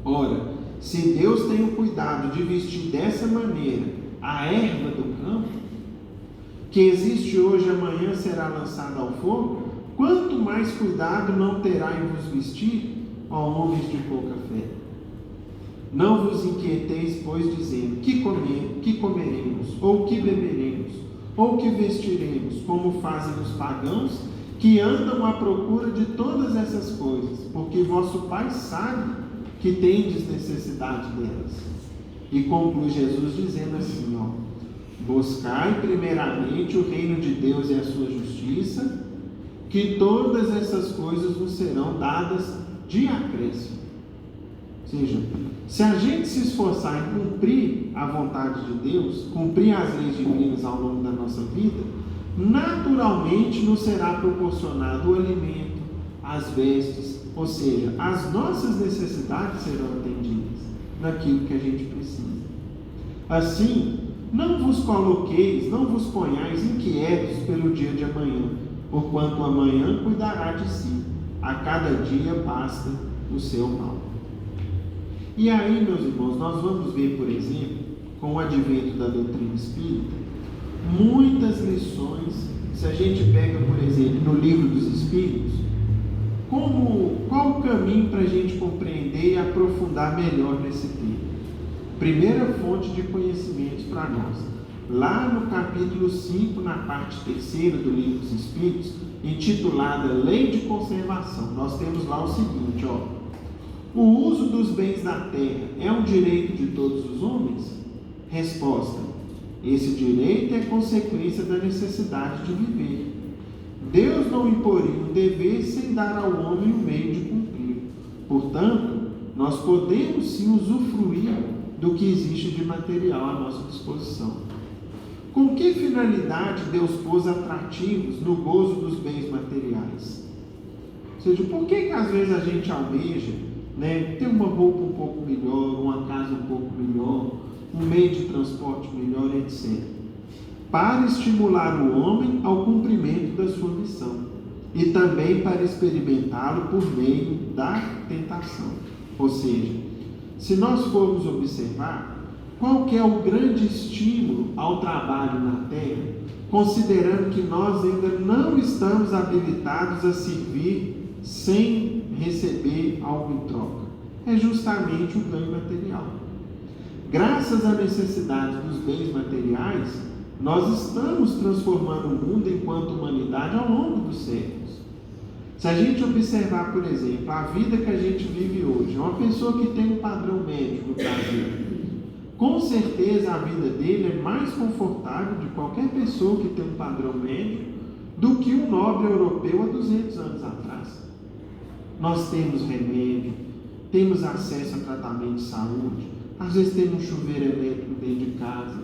Ora, se Deus tem o cuidado de vestir dessa maneira a erva do campo, que existe hoje e amanhã será lançada ao fogo, quanto mais cuidado não terá em vos vestir, ó homens de pouca fé. Não vos inquieteis, pois, dizendo: que comeremos, ou que beberemos, ou que vestiremos, como fazem os pagãos, que andam à procura de todas essas coisas, porque vosso Pai sabe que tendes necessidade delas. E conclui Jesus dizendo assim: buscai primeiramente o reino de Deus e a sua justiça, que todas essas coisas vos serão dadas de acréscimo. Ou seja, se a gente se esforçar em cumprir a vontade de Deus, cumprir as leis divinas ao longo da nossa vida, naturalmente nos será proporcionado o alimento, as vestes, ou seja, as nossas necessidades serão atendidas naquilo que a gente precisa. Assim, não vos coloqueis, não vos ponhais inquietos pelo dia de amanhã, porquanto amanhã cuidará de si. a cada dia basta o seu mal. E aí, meus irmãos, nós vamos ver, por exemplo, com o advento da doutrina espírita, muitas lições. Se a gente pega, por exemplo, no Livro dos Espíritos, qual o caminho para a gente compreender e aprofundar melhor nesse tema? Primeira fonte de conhecimentos para nós. Lá no capítulo 5, na parte 3ª do Livro dos Espíritos, intitulada Lei de Conservação, nós temos lá o seguinte, o uso dos bens da terra é um direito de todos os homens? Resposta: esse direito é consequência da necessidade de viver. Deus não imporia um dever sem dar ao homem o meio de cumprir. Portanto, nós podemos sim usufruir do que existe de material à nossa disposição. Com que finalidade Deus pôs atrativos no gozo dos bens materiais? Ou seja, por que às vezes a gente almeja, ter uma roupa um pouco melhor, uma casa um pouco melhor, um meio de transporte melhor, etc. Para estimular o homem ao cumprimento da sua missão e também para experimentá-lo por meio da tentação. Ou seja, se nós formos observar, qual que é o grande estímulo ao trabalho na terra, considerando que nós ainda não estamos habilitados a servir sem receber algo em troca? É justamente o ganho material. Graças à necessidade dos bens materiais, nós estamos transformando o mundo enquanto humanidade ao longo dos séculos. Se a gente observar, por exemplo, a vida que a gente vive hoje, uma pessoa que tem um padrão médio no Brasil, com certeza a vida dele é mais confortável de qualquer pessoa que tem um padrão médio do que um nobre europeu há 200 anos atrás. Nós temos remédio, temos acesso a tratamento de saúde, às vezes temos um chuveiro elétrico dentro de casa,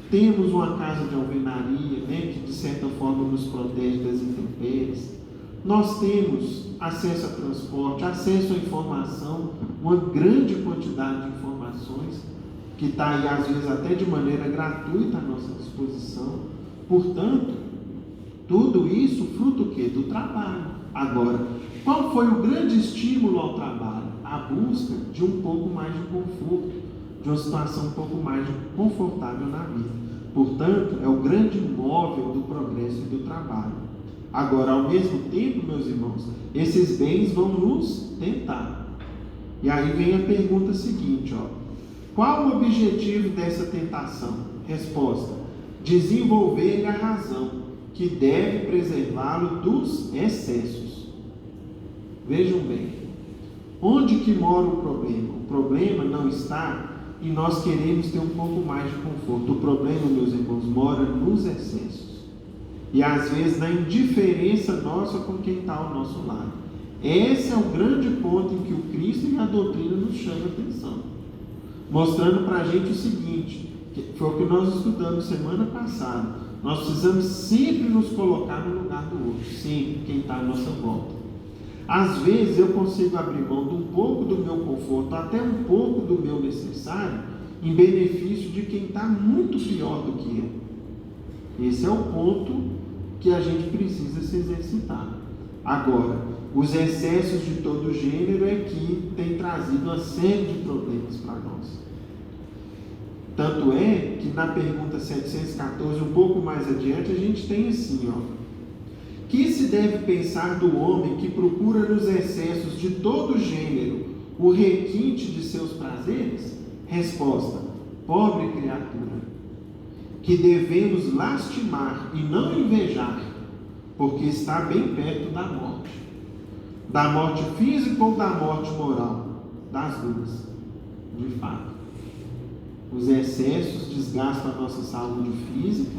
temos uma casa de alvenaria, que de certa forma nos protege das intempéries. Nós temos acesso a transporte, acesso à informação, uma grande quantidade de informações que está aí às vezes até de maneira gratuita à nossa disposição. Portanto, tudo isso fruto do quê? Do trabalho. Agora, qual foi o grande estímulo ao trabalho? A busca de um pouco mais de conforto, de uma situação um pouco mais confortável na vida. Portanto, é o grande móvel do progresso e do trabalho. Agora, ao mesmo tempo, meus irmãos, esses bens vão nos tentar. E aí vem a pergunta seguinte, qual o objetivo dessa tentação? Resposta: desenvolver-lhe a razão, que deve preservá-lo dos excessos. Vejam bem, onde que mora o problema? O problema não está em nós queremos ter um pouco mais de conforto. O problema, meus irmãos, mora nos excessos. E às vezes na indiferença nossa com quem está ao nosso lado. Esse é o grande ponto em que o Cristo e a doutrina nos chamam a atenção. Mostrando para a gente o seguinte, que foi o que nós estudamos semana passada. Nós precisamos sempre nos colocar no lugar do outro, sempre quem está à nossa volta. Às vezes eu consigo abrir mão de um pouco do meu conforto, até um pouco do meu necessário, em benefício de quem está muito pior do que eu. Esse é o ponto que a gente precisa se exercitar. Agora, os excessos de todo gênero é que tem trazido uma série de problemas para nós. Tanto é que na pergunta 714, um pouco mais adiante, a gente tem assim, que se deve pensar do homem que procura nos excessos de todo gênero o requinte de seus prazeres? Resposta: pobre criatura, que devemos lastimar e não invejar, porque está bem perto da morte física ou da morte moral, das duas, de fato. Os excessos desgastam a nossa saúde física,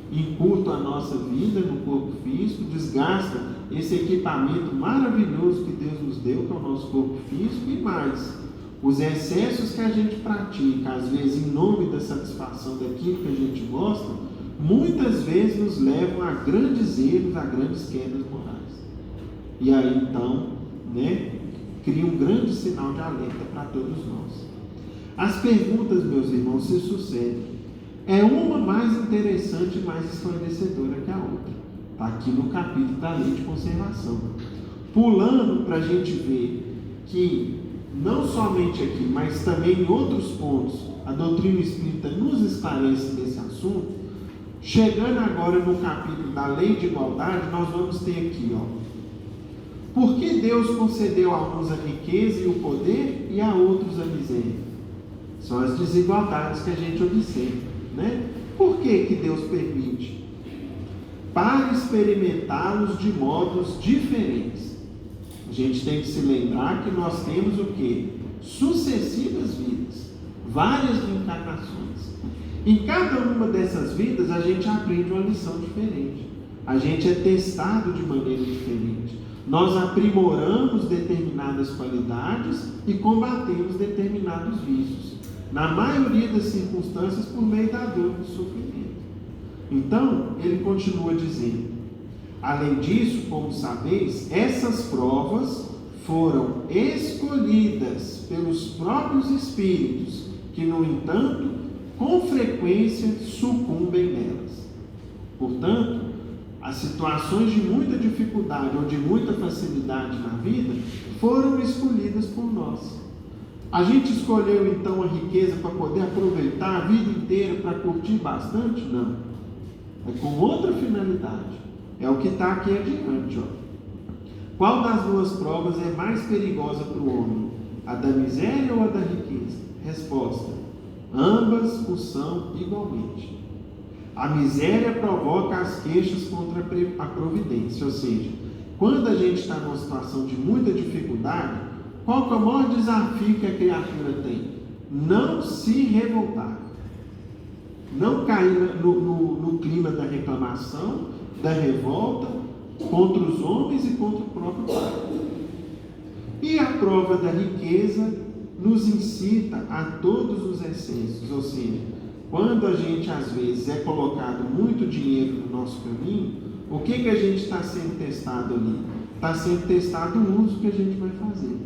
encurtam a nossa vida no corpo físico, desgastam esse equipamento maravilhoso que Deus nos deu, que é o nosso corpo físico, e mais, os excessos que a gente pratica, às vezes em nome da satisfação daquilo que a gente gosta, muitas vezes nos levam a grandes erros, a grandes quedas morais. E aí então, cria um grande sinal de alerta para todos nós. As perguntas, meus irmãos, se sucedem. É uma mais interessante e mais esclarecedora que a outra. Está aqui no capítulo da Lei de Conservação. pulando para a gente ver que, não somente aqui, mas também em outros pontos, a doutrina espírita nos esclarece desse assunto. Chegando agora no capítulo da lei de igualdade, nós vamos ter aqui, por que Deus concedeu a uns a riqueza e o poder e a outros a miséria? São as desigualdades que a gente observa, né? Por que Deus permite? Para experimentá-los de modos diferentes. A gente tem que se lembrar que nós temos o quê? Sucessivas vidas, várias encarnações. Em cada uma dessas vidas a gente aprende uma lição diferente. A gente é testado de maneira diferente. Nós aprimoramos determinadas qualidades e combatemos determinados vícios. Na maioria das circunstâncias, por meio da dor e do sofrimento. Então, ele continua dizendo: além disso, como sabeis, essas provas foram escolhidas pelos próprios espíritos, que, no entanto, com frequência sucumbem nelas. Portanto, as situações de muita dificuldade ou de muita facilidade na vida foram escolhidas por nós. A gente escolheu então a riqueza para poder aproveitar a vida inteira, para curtir bastante? Não. É com outra finalidade. É o que está aqui adiante. Qual das duas provas é mais perigosa para o homem? A da miséria ou a da riqueza? Resposta: ambas o são igualmente. A miséria provoca as queixas contra a providência, ou seja, quando a gente está numa situação de muita dificuldade, qual que é o maior desafio que a criatura tem? Não se revoltar, não cair no clima da reclamação, da revolta contra os homens e contra o próprio Pai. E a prova da riqueza nos incita a todos os excessos, ou seja, quando a gente às vezes é colocado muito dinheiro no nosso caminho, o que a gente está sendo testado ali? Está sendo testado o uso que a gente vai fazer.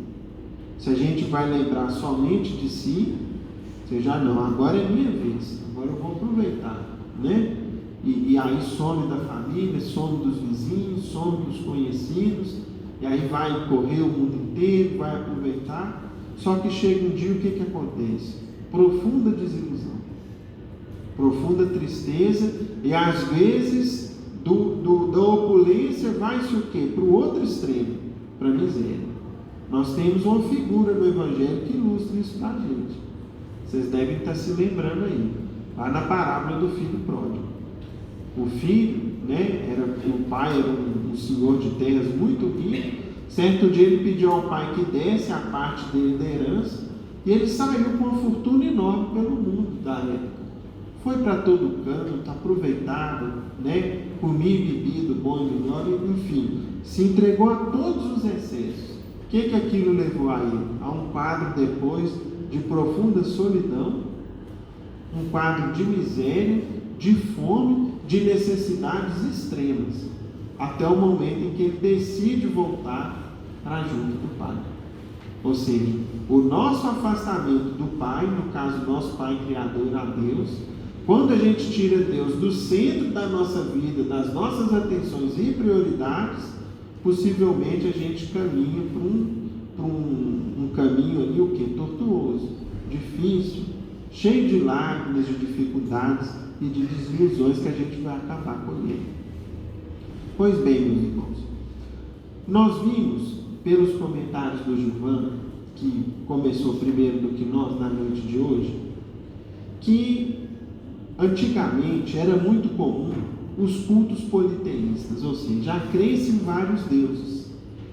Se a gente vai lembrar somente de si, seja não, agora é minha vez, agora eu vou aproveitar, né? E aí some da família, some dos vizinhos, some dos conhecidos, e aí vai correr o mundo inteiro, vai aproveitar. Só que chega um dia, o que acontece? Profunda desilusão, profunda tristeza, e às vezes da opulência vai-se o quê? Para o outro extremo, para a miséria. Nós temos uma figura no Evangelho que ilustra isso para a gente. Vocês devem estar se lembrando aí, lá na parábola do filho pródigo. O filho, o pai era um senhor de terras muito rico. Certo dia ele pediu ao pai que desse a parte dele da herança, e ele saiu com uma fortuna enorme pelo mundo da época. Foi para todo canto, aproveitado, comia e bebido, bom e melhor, enfim, se entregou a todos os excessos. O que aquilo levou a ele? A um quadro depois de profunda solidão, um quadro de miséria, de fome, de necessidades extremas, até o momento em que ele decide voltar para junto do Pai. Ou seja, o nosso afastamento do Pai, no caso nosso Pai Criador, a Deus, quando a gente tira Deus do centro da nossa vida, das nossas atenções e prioridades, possivelmente a gente caminha para um caminho ali, o que? Tortuoso, difícil, cheio de lágrimas, de dificuldades e de desilusões que a gente vai acabar colhendo. Pois bem, meus irmãos, nós vimos pelos comentários do Gilvan, que começou primeiro do que nós na noite de hoje, que antigamente era muito comum os cultos politeístas, ou seja, a crença em vários deuses.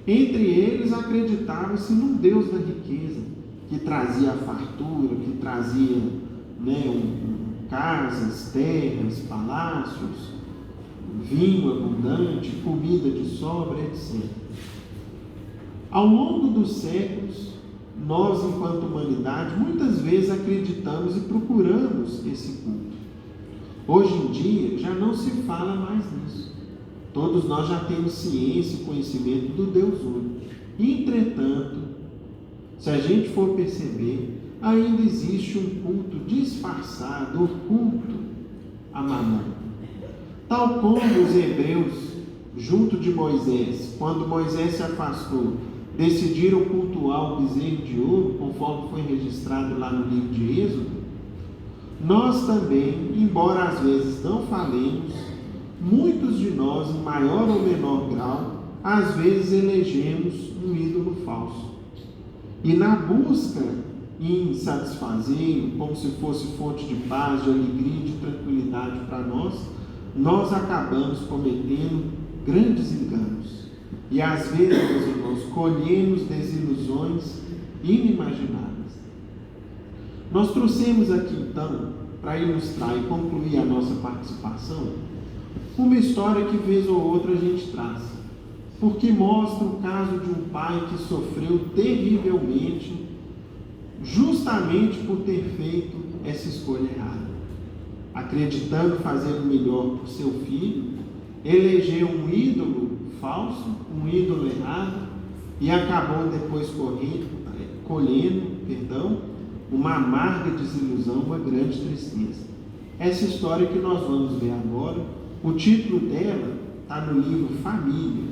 Entre eles acreditava-se num Deus da riqueza, que trazia a fartura, que trazia casas, terras, palácios, vinho abundante, comida de sobra, etc. Ao longo dos séculos, nós, enquanto humanidade, muitas vezes acreditamos e procuramos esse culto. Hoje em dia, já não se fala mais nisso. Todos nós já temos ciência e conhecimento do Deus único. Entretanto, se a gente for perceber, ainda existe um culto disfarçado, oculto a Mamon. Tal como os hebreus junto de Moisés, quando Moisés se afastou, decidiram cultuar o bezerro de ouro, conforme foi registrado lá no livro de Êxodo, nós também, embora às vezes não falemos, muitos de nós, em maior ou menor grau, às vezes elegemos um ídolo falso. E na busca em satisfazê-lo, como se fosse fonte de paz, de alegria, de tranquilidade para nós acabamos cometendo grandes enganos. E às vezes, meus irmãos, colhemos desilusões inimagináveis. Nós trouxemos aqui então, para ilustrar e concluir a nossa participação, uma história que vez ou outra a gente traz, porque mostra o caso de um pai que sofreu terrivelmente, justamente por ter feito essa escolha errada. Acreditando fazer o melhor por seu filho, elegeu um ídolo falso, um ídolo errado, e acabou depois colhendo uma amarga desilusão, uma grande tristeza. Essa história que nós vamos ver agora, o título dela está no livro Família,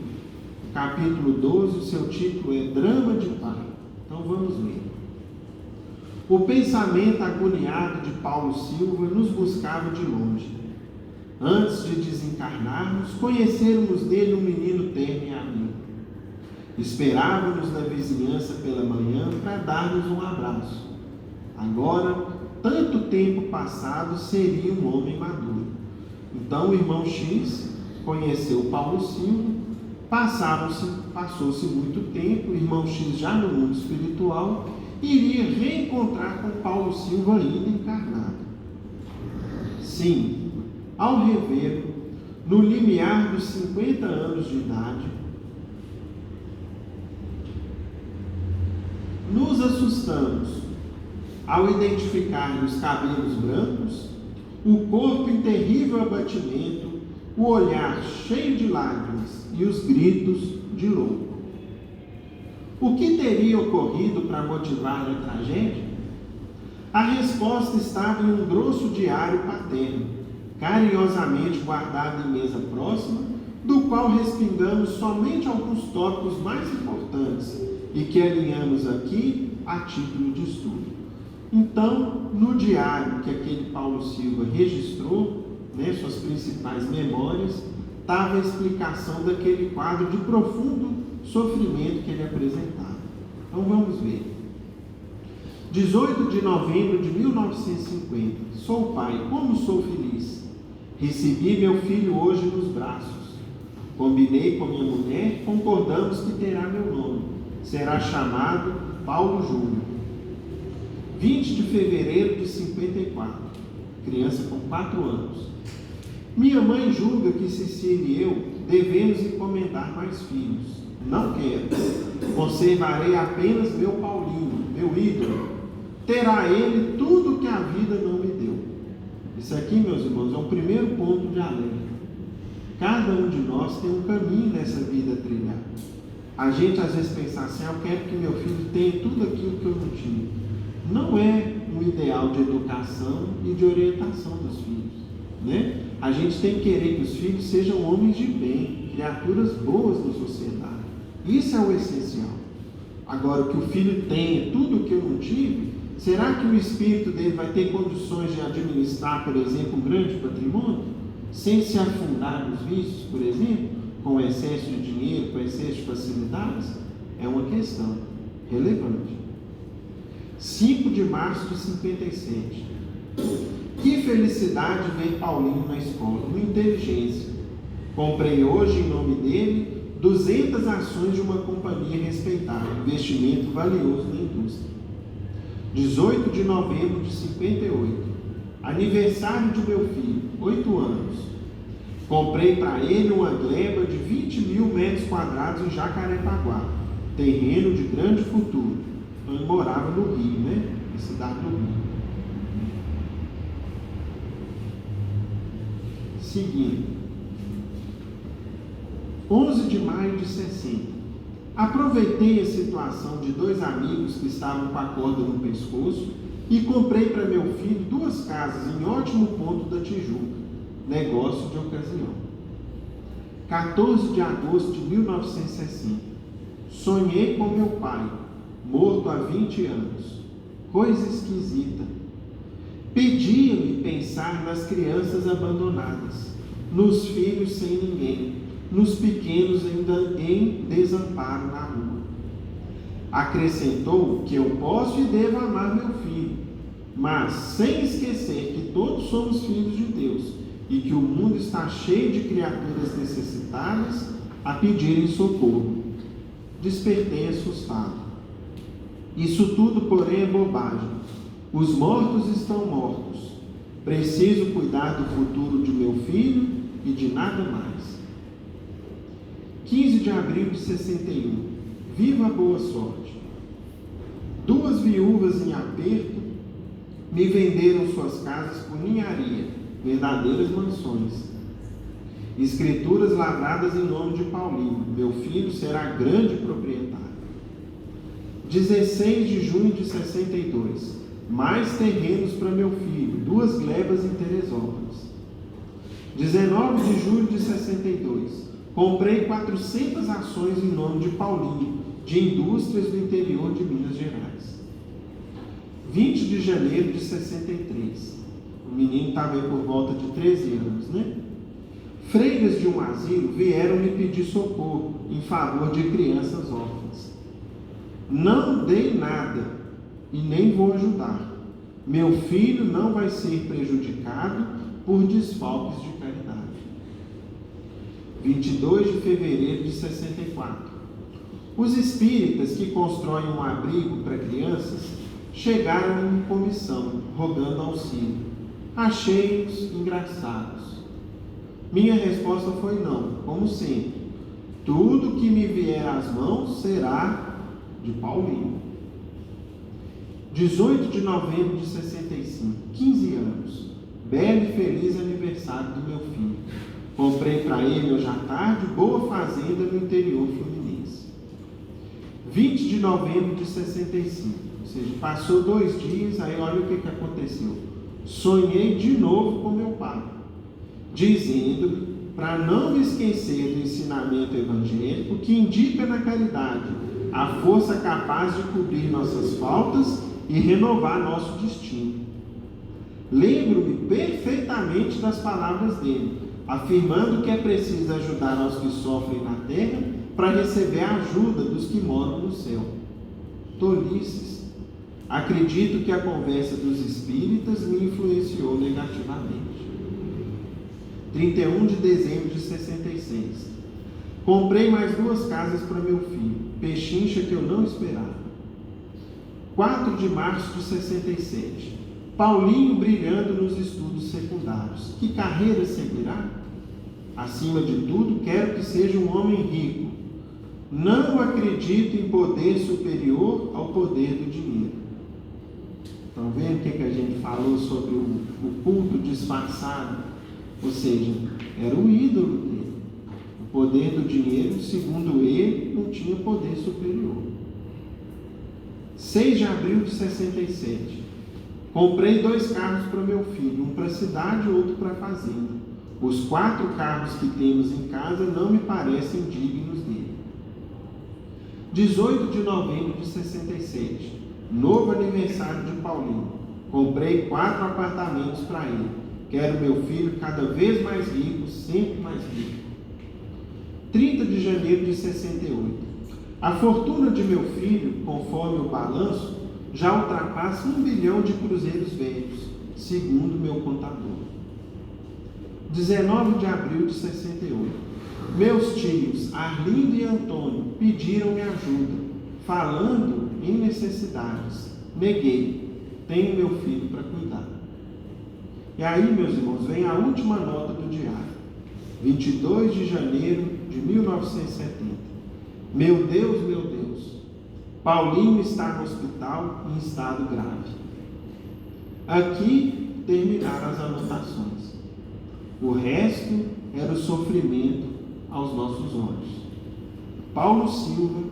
capítulo 12, o seu título é Drama de Pai. Então vamos ver. O pensamento agoniado de Paulo Silva nos buscava de longe. Antes de desencarnarmos, conhecemos nele um menino terno e amigo. Esperávamos na vizinhança pela manhã para dar-nos um abraço. Agora, tanto tempo passado, seria um homem maduro. Então o irmão X conheceu Paulo Silva, passou-se muito tempo, o irmão X já no mundo espiritual, iria reencontrar com Paulo Silva ainda encarnado. Sim, ao revê-lo, no limiar dos 50 anos de idade, nos assustamos ao identificar os cabelos brancos, o corpo em terrível abatimento, o olhar cheio de lágrimas e os gritos de louco. O que teria ocorrido para motivar a tragédia? A resposta estava em um grosso diário paterno, carinhosamente guardado em mesa próxima, do qual respingamos somente alguns tópicos mais importantes e que alinhamos aqui a título de estudo. Então, no diário que aquele Paulo Silva registrou, suas principais memórias, estava a explicação daquele quadro de profundo sofrimento que ele apresentava. Então vamos ver. 18 de novembro de 1950. Sou pai, como sou feliz. Recebi meu filho hoje nos braços. Combinei com minha mulher, concordamos que terá meu nome. Será chamado Paulo Júnior. 20 de fevereiro de 54. Criança com 4 anos. Minha mãe julga que Cecília e eu devemos encomendar mais filhos. Não quero. Conservarei apenas meu Paulinho, meu ídolo. Terá ele tudo o que a vida não me deu. Isso aqui, meus irmãos, é o primeiro ponto de alerta. Cada um de nós tem um caminho nessa vida a trilhar. A gente às vezes pensa assim, eu quero que meu filho tenha tudo aquilo que eu não tive. Não é um ideal de educação e de orientação dos filhos, A gente tem que querer que os filhos sejam homens de bem, criaturas boas da sociedade. Isso é o essencial. Agora, que o filho tenha tudo o que eu não tive, será que o espírito dele vai ter condições de administrar, por exemplo, um grande patrimônio, sem se afundar nos vícios, por exemplo, com excesso de dinheiro, com excesso de facilidades? É uma questão relevante. 5 de março de 57. Que felicidade ver Paulinho na escola, uma inteligência. Comprei hoje, em nome dele, 200 ações de uma companhia respeitável, investimento valioso na indústria. 18 de novembro de 58. Aniversário de meu filho, 8 anos. Comprei para ele uma gleba de 20 mil metros quadrados em Jacarepaguá, terreno de grande futuro. Ele morava no Rio, na cidade do Rio. Seguindo. 11 de maio de 60. Aproveitei a situação de 2 amigos que estavam com a corda no pescoço e comprei para meu filho 2 casas em ótimo ponto da Tijuca. Negócio de ocasião. 14 de agosto de 1960. Sonhei com meu pai, morto há 20 anos. Coisa esquisita. Pedia-me pensar nas crianças abandonadas, nos filhos sem ninguém, nos pequenos ainda em desamparo na rua. Acrescentou que eu posso e devo amar meu filho, mas sem esquecer que todos somos filhos de Deus e que o mundo está cheio de criaturas necessitadas a pedirem socorro. Despertei assustado. Isso tudo, porém, é bobagem. Os mortos estão mortos. Preciso cuidar do futuro de meu filho e de nada mais. 15 de abril de 61. Viva a boa sorte. 2 viúvas em aperto me venderam suas casas por ninharia, verdadeiras mansões. Escrituras lavradas em nome de Paulinho. Meu filho será grande proprietário. 16 de junho de 62. Mais terrenos para meu filho. 2 glebas em Teresópolis. 19 de julho de 62. Comprei 400 ações em nome de Paulinho, de indústrias do interior de Minas Gerais. 20 de janeiro de 63. O menino estava aí por volta de 13 anos, né? Freiras de um asilo vieram me pedir socorro em favor de crianças órfãs. Não dei nada e nem vou ajudar. Meu filho não vai ser prejudicado por desfalques de caridade. 22 de fevereiro de 64. Os espíritas que constroem um abrigo para crianças chegaram em comissão, rogando auxílio. Achei-os engraçados. Minha resposta foi não, como sempre. Tudo que me vier às mãos será de Paulinho. 18 de novembro de 65, 15 anos. Belo e feliz aniversário do meu filho. Comprei para ele hoje à tarde boa fazenda no interior fluminense. 20 de novembro de 65, ou seja, passou 2 dias, aí olha o que aconteceu. Sonhei de novo com meu pai, dizendo para não me esquecer do ensinamento evangélico que indica na caridade a força capaz de cobrir nossas faltas e renovar nosso destino. Lembro-me perfeitamente das palavras dele, afirmando que é preciso ajudar aos que sofrem na terra para receber a ajuda dos que moram no céu. Tolices. Acredito que a conversa dos espíritas me influenciou negativamente. 31 de dezembro de 66. Comprei mais 2 casas para meu filho, pechincha que eu não esperava. 4 de março de 67. Paulinho brilhando nos estudos secundários. Que carreira seguirá? Acima de tudo, quero que seja um homem rico. Não acredito em poder superior ao poder do dinheiro. Estão vendo o que a gente falou sobre o culto disfarçado? Ou seja, era o ídolo dele. O poder do dinheiro, segundo ele, não tinha poder superior. 6 de abril de 67. Comprei 2 carros para meu filho, um para a cidade e outro para a fazenda. Os 4 carros que temos em casa não me parecem dignos dele. 18 de novembro de 67. Novo aniversário de Paulinho. Comprei 4 apartamentos para ele. Quero meu filho cada vez mais rico, sempre mais rico. 30 de janeiro de 68. A fortuna de meu filho, conforme o balanço, já ultrapassa 1 bilhão de cruzeiros velhos, segundo meu contador. 19 de abril de 68. Meus tios, Arlindo e Antônio, pediram-me ajuda, falando em necessidades. Neguei. Tenho meu filho para cuidar. E aí, meus irmãos, vem a última nota do diário. 22 de janeiro de 1970. Meu Deus, Paulinho está no hospital em estado grave. Aqui terminaram as anotações. O resto era o sofrimento aos nossos olhos. Paulo Silva,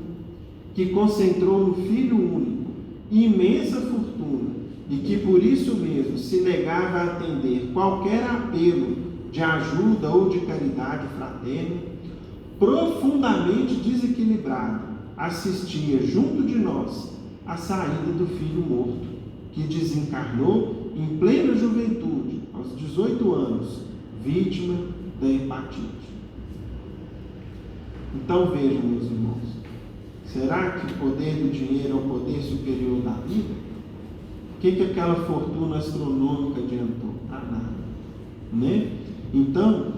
que concentrou no filho único imensa fortuna e que por isso mesmo se negava a atender qualquer apelo de ajuda ou de caridade fraterna, profundamente desequilibrado, assistia junto de nós a saída do filho morto, que desencarnou em plena juventude, aos 18 anos, vítima da hepatite. Então vejam, meus irmãos, será que o poder do dinheiro é o poder superior da vida? O que aquela fortuna astronômica adiantou? Nada, né? Então,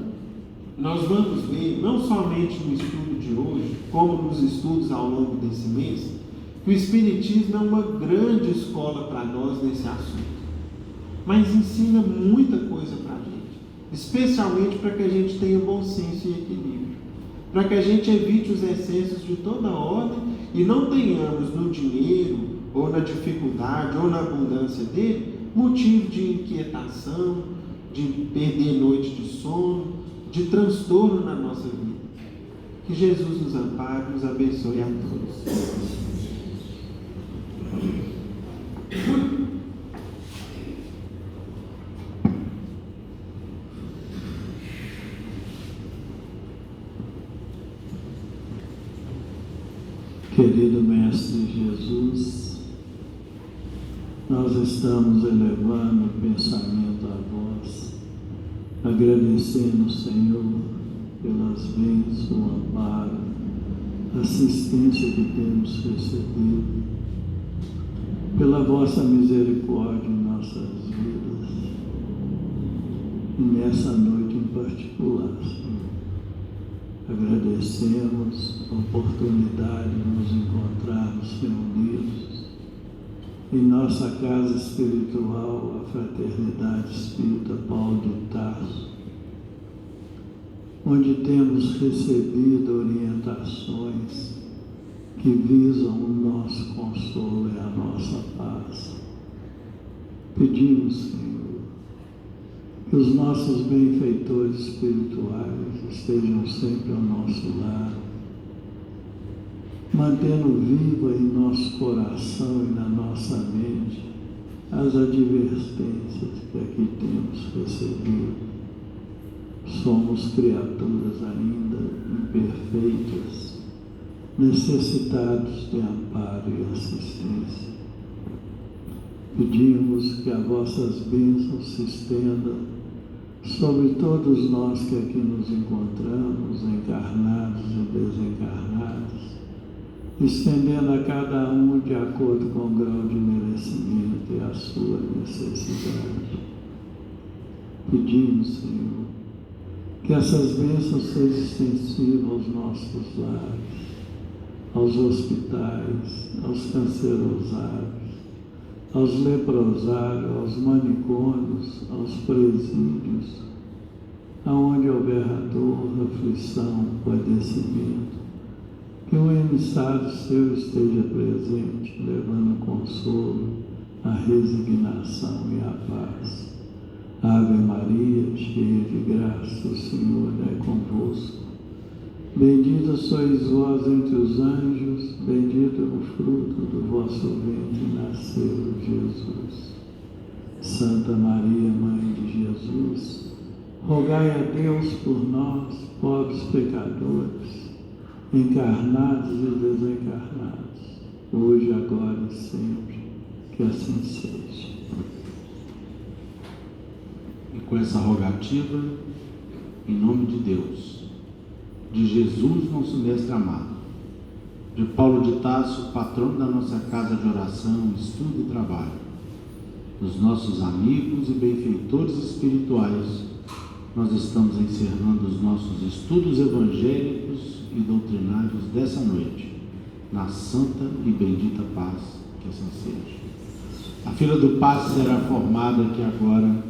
nós vamos ver, não somente no estudo de hoje, como nos estudos ao longo desse mês, que o Espiritismo é uma grande escola para nós nesse assunto, mas ensina muita coisa para a gente, especialmente para que a gente tenha bom senso e equilíbrio, para que a gente evite os excessos de toda ordem e não tenhamos no dinheiro, ou na dificuldade, ou na abundância dele, motivo de inquietação, de perder noite de sono, de transtorno na nossa vida. Que Jesus nos ampare, nos abençoe a todos. Querido Mestre Jesus, nós estamos elevando o pensamento a vós, agradecendo, Senhor, pelas bênçãos, o amparo, a assistência que temos recebido, pela vossa misericórdia em nossas vidas, e nessa noite em particular, Senhor. Agradecemos a oportunidade de nos encontrarmos reunidos em nossa casa espiritual, a Fraternidade Espírita Paulo de Tarso, onde temos recebido orientações que visam o nosso consolo e a nossa paz. Pedimos, Senhor, que os nossos benfeitores espirituais estejam sempre ao nosso lado, mantendo viva em nosso coração e na nossa mente as advertências que aqui temos recebido. Somos criaturas ainda imperfeitas, necessitados de amparo e assistência. Pedimos que as vossas bênçãos se estendam sobre todos nós que aqui nos encontramos, encarnados e desencarnados, estendendo a cada um de acordo com o grau de merecimento e a sua necessidade. Pedimos, Senhor, que essas bênçãos sejam extensivas aos nossos lares, aos hospitais, aos cancerosários, aos leprosários, aos manicômios, aos presídios, aonde houver dor, aflição, padecimento, que o emissário seu esteja presente, levando consolo, a resignação e a paz. Ave Maria, cheia de graça, o Senhor é convosco. Bendita sois vós entre os anjos, bendito é o fruto do vosso ventre, nasceu Jesus. Santa Maria, Mãe de Jesus, rogai a Deus por nós, pobres pecadores, encarnados e desencarnados, hoje, agora e sempre, que assim seja. E com essa rogativa, em nome de Deus, de Jesus, nosso Mestre amado, de Paulo de Tarso, patrono da nossa casa de oração, estudo e trabalho, dos nossos amigos e benfeitores espirituais, nós estamos encerrando os nossos estudos evangélicos e doutrinários dessa noite, na santa e bendita paz, que assim seja. A fila do passe será formada aqui agora